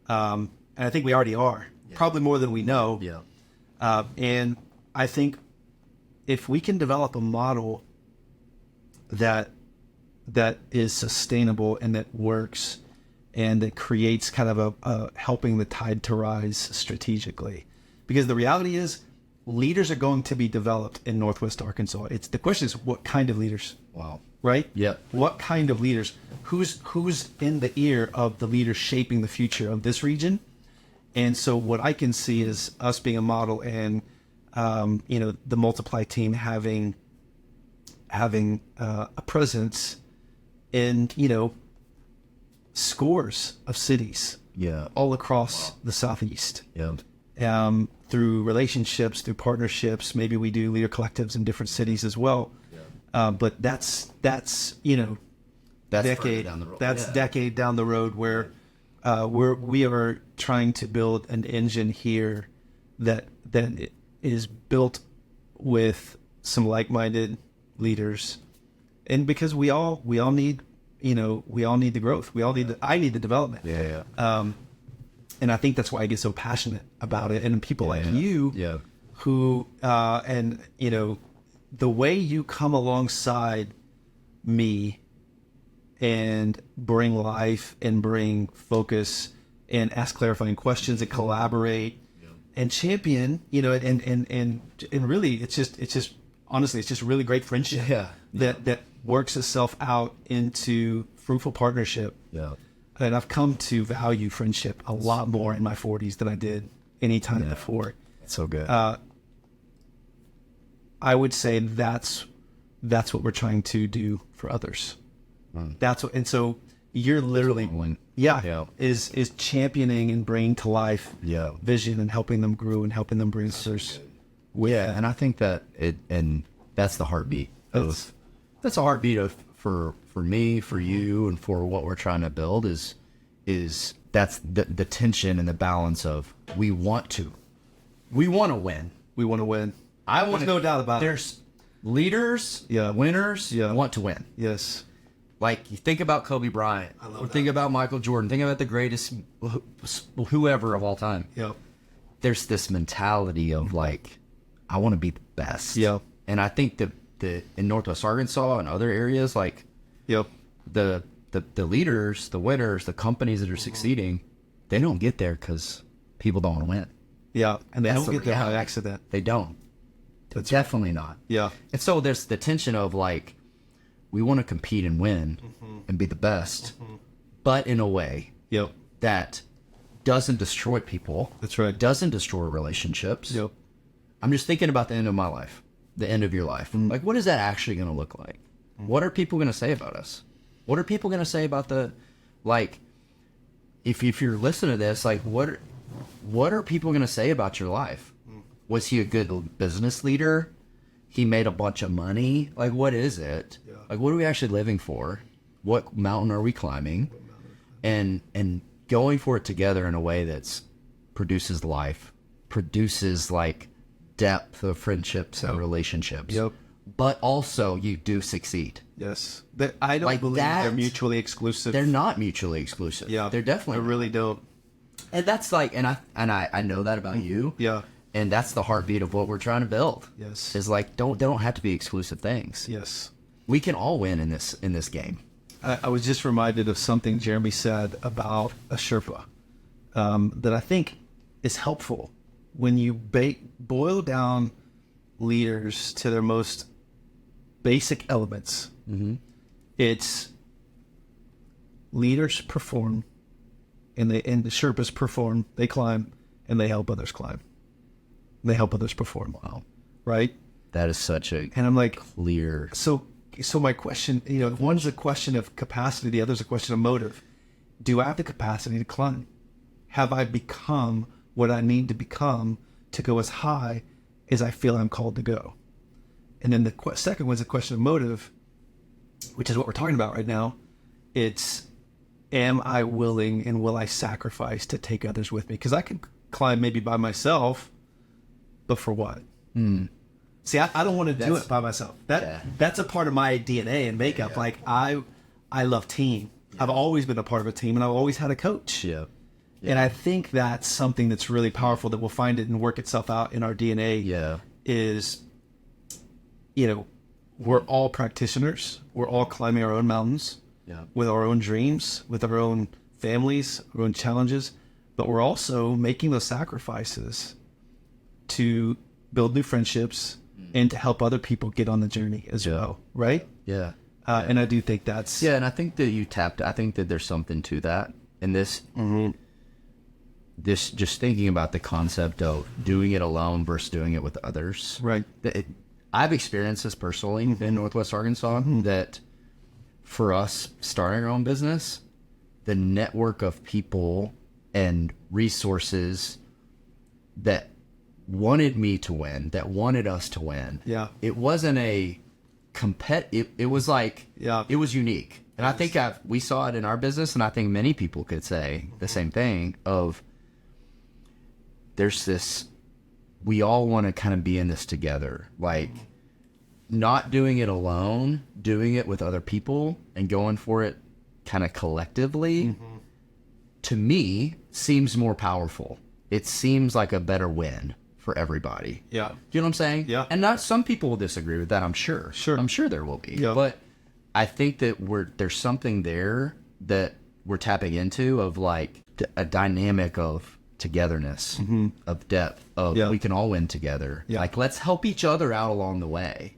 And I think we already are, probably more than we know. Yeah. And I think if we can develop a model that is sustainable and that works and that creates kind of a helping the tide to rise strategically, because the reality is, leaders are going to be developed in Northwest Arkansas. The question is, what kind of leaders? Wow. Right? Yeah. What kind of leaders? Who's in the ear of the leaders shaping the future of this region? And so what I can see is us being a model and, the Multiply team having a presence in, scores of cities. Yeah. All across the Southeast. Yeah. Through relationships, through partnerships. Maybe we do leader collectives in different cities as well. Yeah. But that's decade down the road. That's decade down the road where we are trying to build an engine here that is built with some like-minded leaders, and because we all need the growth. I need the development. Yeah. And I think that's why I get so passionate about it. And people like you, who, the way you come alongside me and bring life and bring focus and ask clarifying questions and collaborate and champion, and really it's just honestly, it's just really great friendship that works itself out into fruitful partnership. Yeah. And I've come to value friendship a lot more in my 40s than I did any time before. That's so good. I would say that's what we're trying to do for others. And so you're literally, is championing and bringing to life vision and helping them grow and helping them bring others. Yeah, and I think that that's the heartbeat. That's a heartbeat for me, for you, and for what we're trying to build is that's the tension and the balance of we want to win. We want to win. There's no doubt about it. Leaders, winners, want to win. Yes. Like, you think about Kobe Bryant, or think about Michael Jordan, think about the greatest whoever of all time. Yep. There's this mentality of like, I want to be the best. Yep. And I think the in Northwest Arkansas and other areas, like, Yep. the leaders, the winners, the companies that are succeeding, they don't get there because people don't want to win. Yeah. And they That's don't the get there by reality. accident. They don't. That's Definitely not. Yeah. And so there's the tension of like, we want to compete and win and be the best, but in a way Yep. that doesn't destroy people. That's right. Doesn't destroy relationships. Yep. I'm just thinking about the end of my life, the end of your life. Like, what is that actually going to look like? What are people going to say about us? What are people going to say about like, if you're listening to this, like, what are people going to say about your life? Was he a good business leader? He made a bunch of money. Like, what is it? Yeah. Like, what are we actually living for? What mountain are we climbing? And going for it together in a way that's produces life, produces like depth of friendships and relationships. Yep. But also you do succeed. Yes. I don't Like believe that- they're mutually exclusive. They're not mutually exclusive. Yeah. They're definitely I not. really don't. And that's like, and I know that about you. Yeah. And that's the heartbeat of what we're trying to build. Yes. Is like, they don't have to be exclusive things. Yes. We can all win in this game. I was just reminded of something Jeremy said about a Sherpa that I think is helpful when you boil down leaders to their most basic elements. Mm-hmm. It's leaders perform, and the Sherpas perform. They climb, and they help others climb. They help others perform. Wow. Right? That is such a And I'm like, clear. So my question, one's a question of capacity, the other's a question of motive. Do I have the capacity to climb? Have I become what I need to become to go as high as I feel I'm called to go? And then the second one's a question of motive, which is what we're talking about right now. It's, am I willing and will I sacrifice to take others with me? Because I can climb maybe by myself, but for what? See, I don't want to do it by myself. That's a part of my DNA and makeup. Yeah. Like I love team. Yeah. I've always been a part of a team, and I've always had a coach. Yeah. And I think that's something that's really powerful that will find it and work itself out in our DNA. Yeah. Is, we're all practitioners. We're all climbing our own mountains. Yeah. With our own dreams, with our own families, our own challenges, but we're also making those sacrifices to build new friendships and to help other people get on the journey as well, right? Yeah. And I do think that's... Yeah, and I think that I think that there's something to that. And this, this just thinking about the concept of doing it alone versus doing it with others. Right. I've experienced this personally in Northwest Arkansas, that for us starting our own business, the network of people and resources that wanted me to win, that wanted us to win. Yeah. It wasn't a it was like, it was unique. And I think we saw it in our business, and I think many people could say the same thing of, there's this, we all want to kind of be in this together, like not doing it alone, doing it with other people and going for it kind of collectively, to me seems more powerful. It seems like a better win for everybody. Yeah. Do you know what I'm saying? Yeah. And not some people will disagree with that, I'm sure. Sure. I'm sure there will be. Yeah. But I think that there's something there that we're tapping into of like a dynamic of togetherness, of depth, of we can all win together. Yeah. Like, let's help each other out along the way.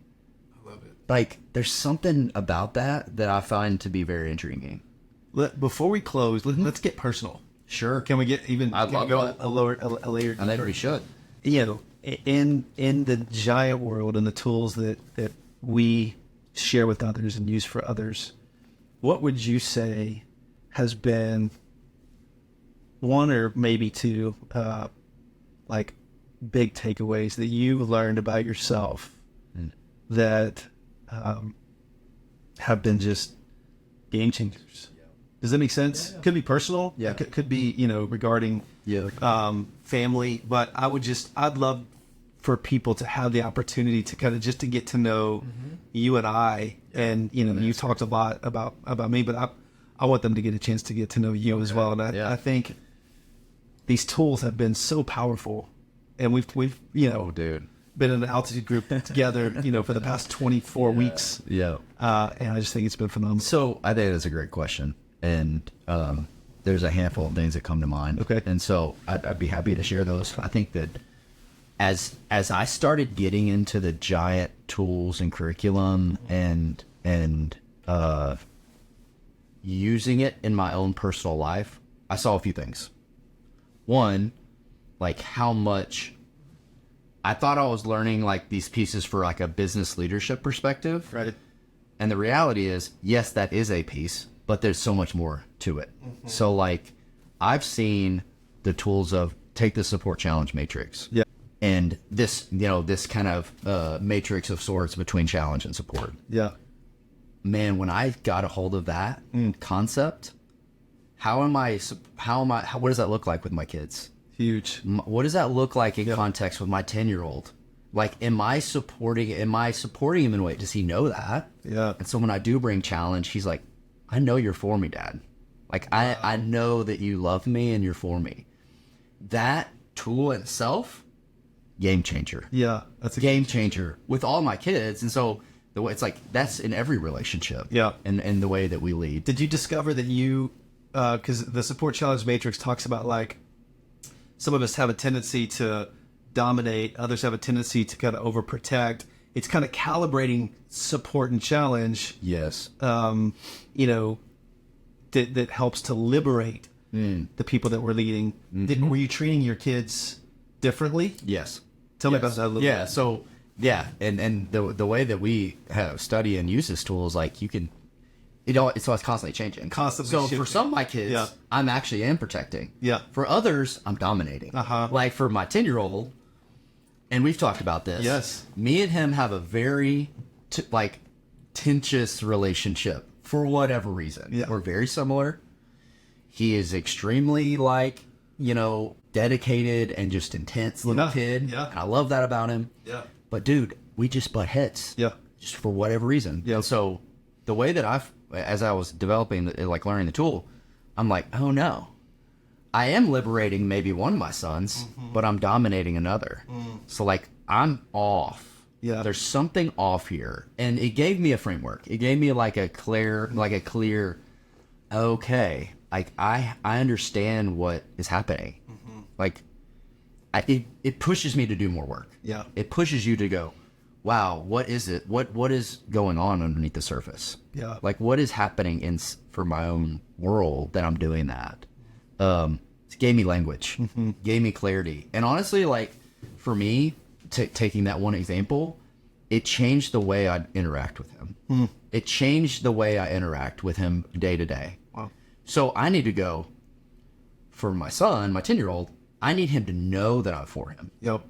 I love it. Like, there's something about that I find to be very intriguing. Before we close, let's get personal. Sure. Can we get even I'd love that. a layer? I think we should. In the giant world and the tools that we share with others and use for others, what would you say has been one or maybe two like big takeaways that you learned about yourself that have been just game changers? Does that make sense? Yeah. Could be personal. Yeah. Could be, regarding family. But I'd love for people to have the opportunity to kind of just to get to know you and I, and you talked a lot about me, but I want them to get a chance to get to know you as well. And I think these tools have been so powerful, and we've dude, been in an altitude group together, for the past 24 weeks. Yeah. And I just think it's been phenomenal. So I think that's a great question. And there's a handful of things that come to mind. Okay. And so I'd be happy to share those. I think that as I started getting into the giant tools and curriculum and using it in my own personal life, I saw a few things. One, like how much I thought I was learning like these pieces for like a business leadership perspective. Right. And the reality is, yes, that is a piece, but there's so much more to it. So like I've seen the tools of take the support challenge matrix. Yeah. And this, this kind of matrix of sorts between challenge and support. Yeah. Man, when I got a hold of that concept, what does that look like with my kids? Huge. What does that look like in context with my 10-year-old? Like, am I supporting him in a way? Does he know that? Yeah. And so when I do bring challenge, he's like, I know you're for me, Dad. Like, I know that you love me and you're for me. That tool itself, game changer. Yeah. That's a Game changer with all my kids. And so the way it's like, that's in every relationship. Yeah. And the way that we lead. Did you discover that because the support challenge matrix talks about like, some of us have a tendency to dominate, others have a tendency to kind of overprotect. It's kind of calibrating support and challenge. Yes. That helps to liberate the people that we're leading. Were you treating your kids differently? Yes. Tell me about that a little bit. Yeah. So yeah, and the way that we have study and use this tool is like you can. It's constantly changing. Constantly So shifting. for some of my kids, I'm actually protecting. Yeah. For others, I'm dominating. Uh-huh. Like for my 10-year-old, and we've talked about this. Yes. Me and him have a very tenuous relationship for whatever reason. Yeah. We're very similar. He is extremely dedicated and just intense little kid. Yeah. And I love that about him. Yeah. But dude, we just butt heads. Yeah. Just for whatever reason. Yeah. So the way that as I was developing, learning the tool, I'm like, oh no, I am liberating maybe one of my sons, but I'm dominating another. So like I'm off. Yeah. There's something off here. And it gave me a framework. It gave me like a clear, okay, like I understand what is happening. Like it pushes me to do more work. Yeah. It pushes you to go, wow, what is it? What is going on underneath the surface? Yeah. Like what is happening for my own world that I'm doing that? It gave me language, gave me clarity. And honestly, like for me, taking that one example, it changed the way I interact with him. It changed the way I interact with him day to day. Wow. So I need to go for my son, my 10-year-old, I need him to know that I'm for him. Yep.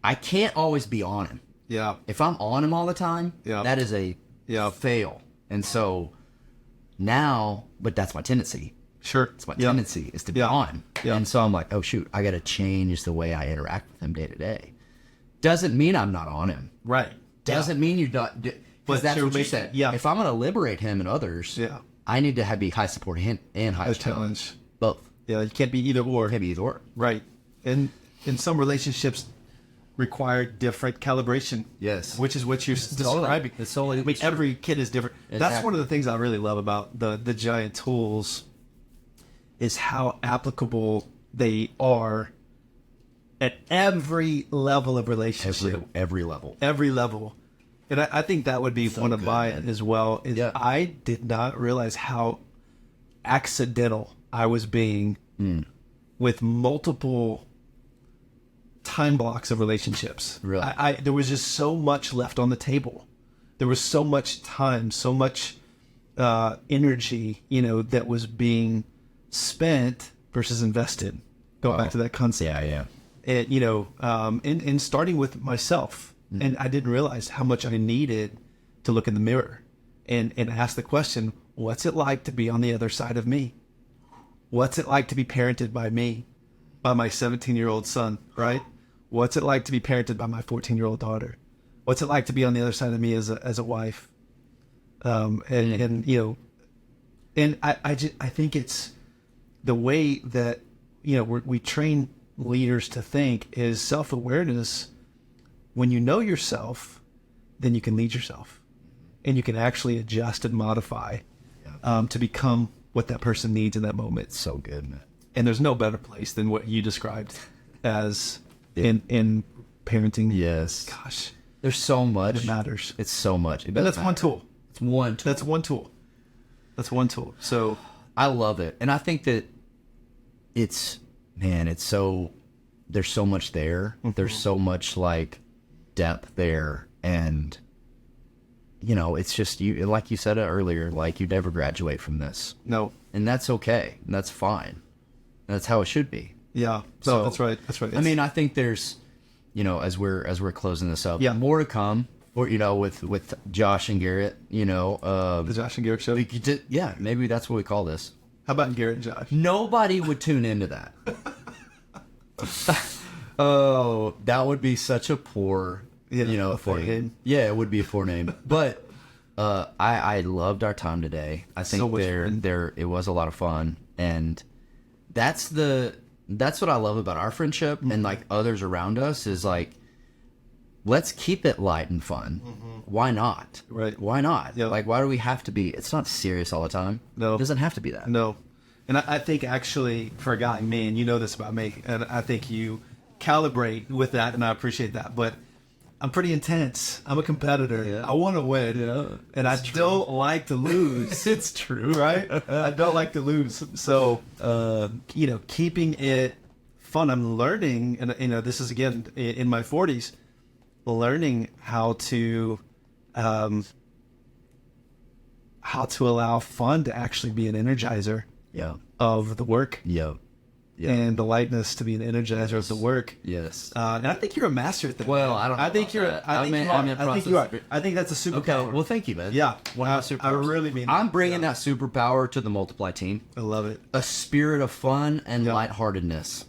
I can't always be on him. Yeah. If I'm on him all the time, that is a fail. And so now, but that's my tendency. Sure. It's my tendency is to be on him. Yeah. And so I'm like, oh shoot, I got to change the way I interact with him day to day. Doesn't mean I'm not on him. Right. Doesn't mean you're not. Because that's what you said. Yeah. If I'm going to liberate him and others, I need to be high support him and high challenge. Both. Yeah, you can't be either or. Can't be either or. Right. And in some relationships require different calibration. Yes. Which is what you're describing. It's solely, every kid is different. Exactly. That's one of the things I really love about the giant tools is how applicable they are at every level of relationship. Every level. Every level. And I think that would be one of mine as well. I did not realize how accidental I was being with multiple time blocks of relationships. Really? There was just so much left on the table. There was so much time, so much energy, that was being spent versus invested. Going back to that concept. Yeah. And, and starting with myself. And I didn't realize how much I needed to look in the mirror and ask the question, what's it like to be on the other side of me? What's it like to be parented by me, by my 17-year-old son, right? What's it like to be parented by my 14-year-old daughter? What's it like to be on the other side of me as a wife? And you know, and I think it's the way that, you know, we train leaders to think is self-awareness. When you know yourself, then you can lead yourself, and you can actually adjust and modify to become what that person needs in that moment. So good, man. And there's no better place than what you described as in parenting. Yes. Gosh, There's so much. it matters. It's so much. And that's one tool. It's one tool. That's one tool. That's one tool. So I love it. And I think that it's so, there's so much there. There's so much like depth there. And, you know, it's just, you, like you said earlier, like you never graduate from this. no, And that's okay. And that's fine. That's how it should be. yeah. So, No, that's right. That's right. I mean, I think there's, you know, as we're closing this up, Yeah. more to come. Or, you know, with Josh and Garrett, you know, the Josh and Garrett show. we could yeah, maybe that's what we call this. How about Garrett and Josh? Nobody would tune into that. Oh, that would be such a poor, Yeah, you know, a poor thing. name. Yeah, it would be a poor name. But I loved our time today. I think So much fun. it was a lot of fun, and that's what I love about our friendship and like others around us is like, let's keep it light and fun. Why not? Right. Why not? Yeah. Like, why do we have to be? It's not serious all the time. No. It doesn't have to be that. No. And I think actually for a guy like me, and you know this about me, and I think you calibrate with that, and I appreciate that. But I'm pretty intense. I'm a competitor. Yeah. I want to win. Yeah, And I don't like to lose. It's true. Right? I don't like to lose. So, you know, keeping it fun. I'm learning, and, you know, this is, again, in my 40s, learning how to allow fun to actually be an energizer Yeah. of the work, Yeah. Yeah. and the lightness to be an energizer of the work. Yes. And I think you're a master at that. Well, I don't know I think about you're. that. I think I'm you in- are. I'm in I think you are. process. I think that's a superpower. Okay. Well, thank you, man. yeah. One of the I superpowers. really mean. I'm bringing yeah. that superpower to the Multiply team. I love it. A spirit of fun and Yeah. lightheartedness.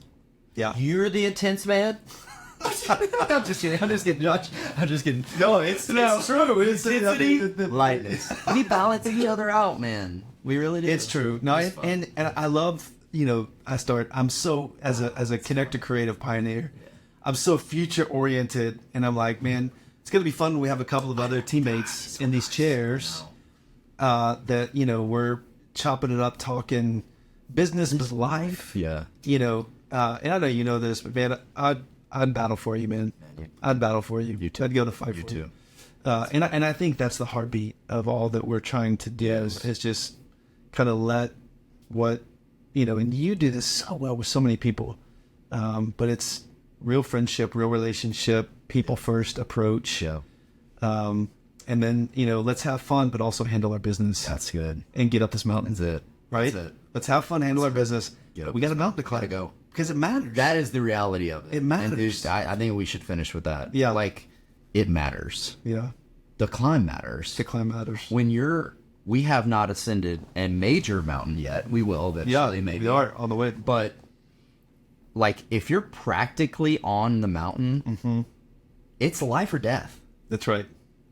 Yeah. You're the intense man. I'm just kidding. I'm just kidding, Josh. I'm just kidding. No, it's true. It's Intensity, lightness. We balance each other out, man. We really do. It's true. No, It's fun. and I love, you know, I'm so, as a connector creative pioneer, I'm so future oriented, and I'm like, man, it's gonna be fun when we have a couple of other teammates in these chairs, that, you know, we're chopping it up, talking business with life. Yeah. You know, and I know you know this, but man, I'd battle for you, man. I'd battle for you. You too. I'd go to fight You for too. you. And I think that's the heartbeat of all that we're trying to do is just kind of let what, you know, and you do this so well with so many people, but it's real friendship, real relationship, people first approach. Yeah. And then, you know, let's have fun, but also handle our business That's good. and get up this mountain. That's it. Right? That's it. Let's have fun, handle our business. Get up We got a mountain to climb. Gotta go. Because it matters. That is the reality of it. It matters. And dude, I think we should finish with that. Yeah. Like, it matters. Yeah. The climb matters. The climb matters. We have not ascended a major mountain yet. We will eventually, maybe. we are on the way. But, like, if you're practically on the mountain, it's life or death. That's right.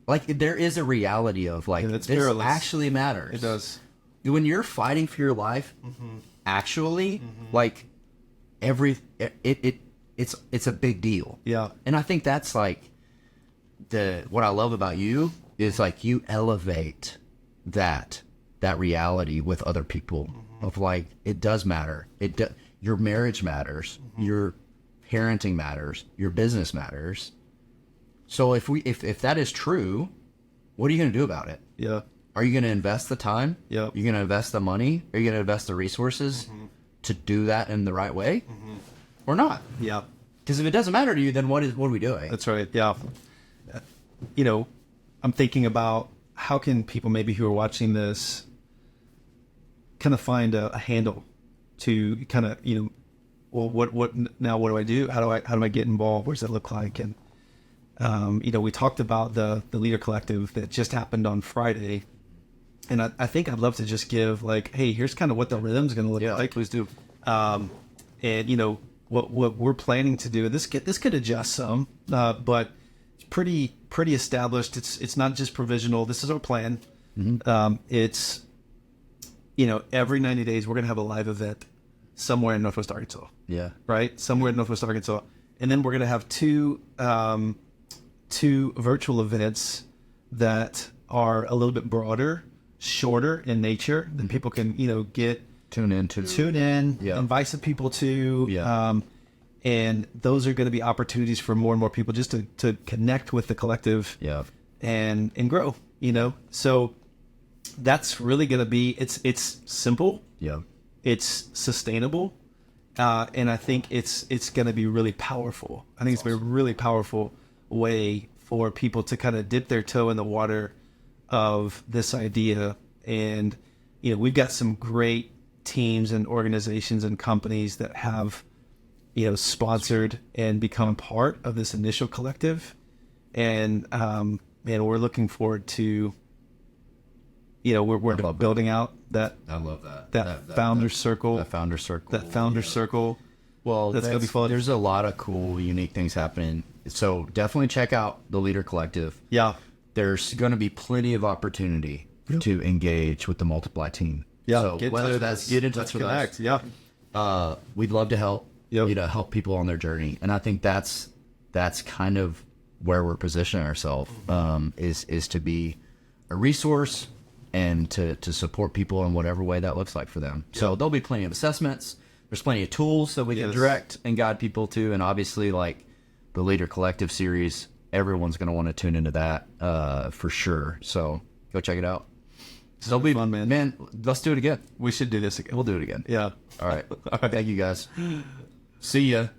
Like, there is a reality of, like, And it's this perilous. actually matters. It does. When you're fighting for your life, actually, like, it's a big deal. Yeah. And I think that's like what I love about you is like you elevate that reality with other people of like it does matter. Your marriage matters, your parenting matters, your business matters. So if that is true, what are you going to do about it? Yeah. Are you going to invest the time? Yep. You're going to invest the money? Are you going to invest the resources to do that in the right way, or not? Yeah. Because if it doesn't matter to you, then what are we doing? That's right. Yeah. You know, I'm thinking about how can people maybe who are watching this kind of find a handle to kind of, you know, well, what now? What do I do? How do I get involved? What does that look like? And you know, we talked about the Leader Collective that just happened on Friday, and I think I'd love to just give like, hey, here's kind of what the rhythm's going to look like. Please do. And you know, what we're planning to do. This could adjust some, but it's pretty established. It's not just provisional. This is our plan. It's every 90 days we're gonna have a live event somewhere in Northwest Arkansas. Yeah. Right, somewhere in Northwest Arkansas, and then we're gonna have two virtual events that are a little bit broader, shorter in nature, that people can Tune in. Yeah. invite some people to. Yeah. And those are going to be opportunities for more and more people just to connect with the collective. Yeah. And grow. So that's really going to be it's simple. Yeah. It's sustainable. And I think it's going to be really powerful. I think it's a really powerful way for people to kind of dip their toe in the water of this idea. And, we've got some great teams and organizations and companies that have, sponsored and become part of this initial collective. And, we're looking forward to, we're building out that. I love that. That founder circle. That founder circle. Well, that's going to be fun. There's a lot of cool, unique things happening. So definitely check out the Leader Collective. Yeah. There's going to be plenty of opportunity to engage with the Multiply team. Yeah. So whether that's get in touch with us. Yeah. We'd love to help. Yep. Help people on their journey, and I think that's kind of where we're positioning ourselves. Is to be a resource and to support people in whatever way that looks like for them. Yep. So there'll be plenty of assessments. There's plenty of tools that we can direct and guide people to, and obviously, like the Leader Collective series, everyone's going to want to tune into that for sure. So go check it out. It'll be fun, man. Man, let's do it again. We should do this again. We'll do it again. Yeah. All right. Thank you, guys. See ya.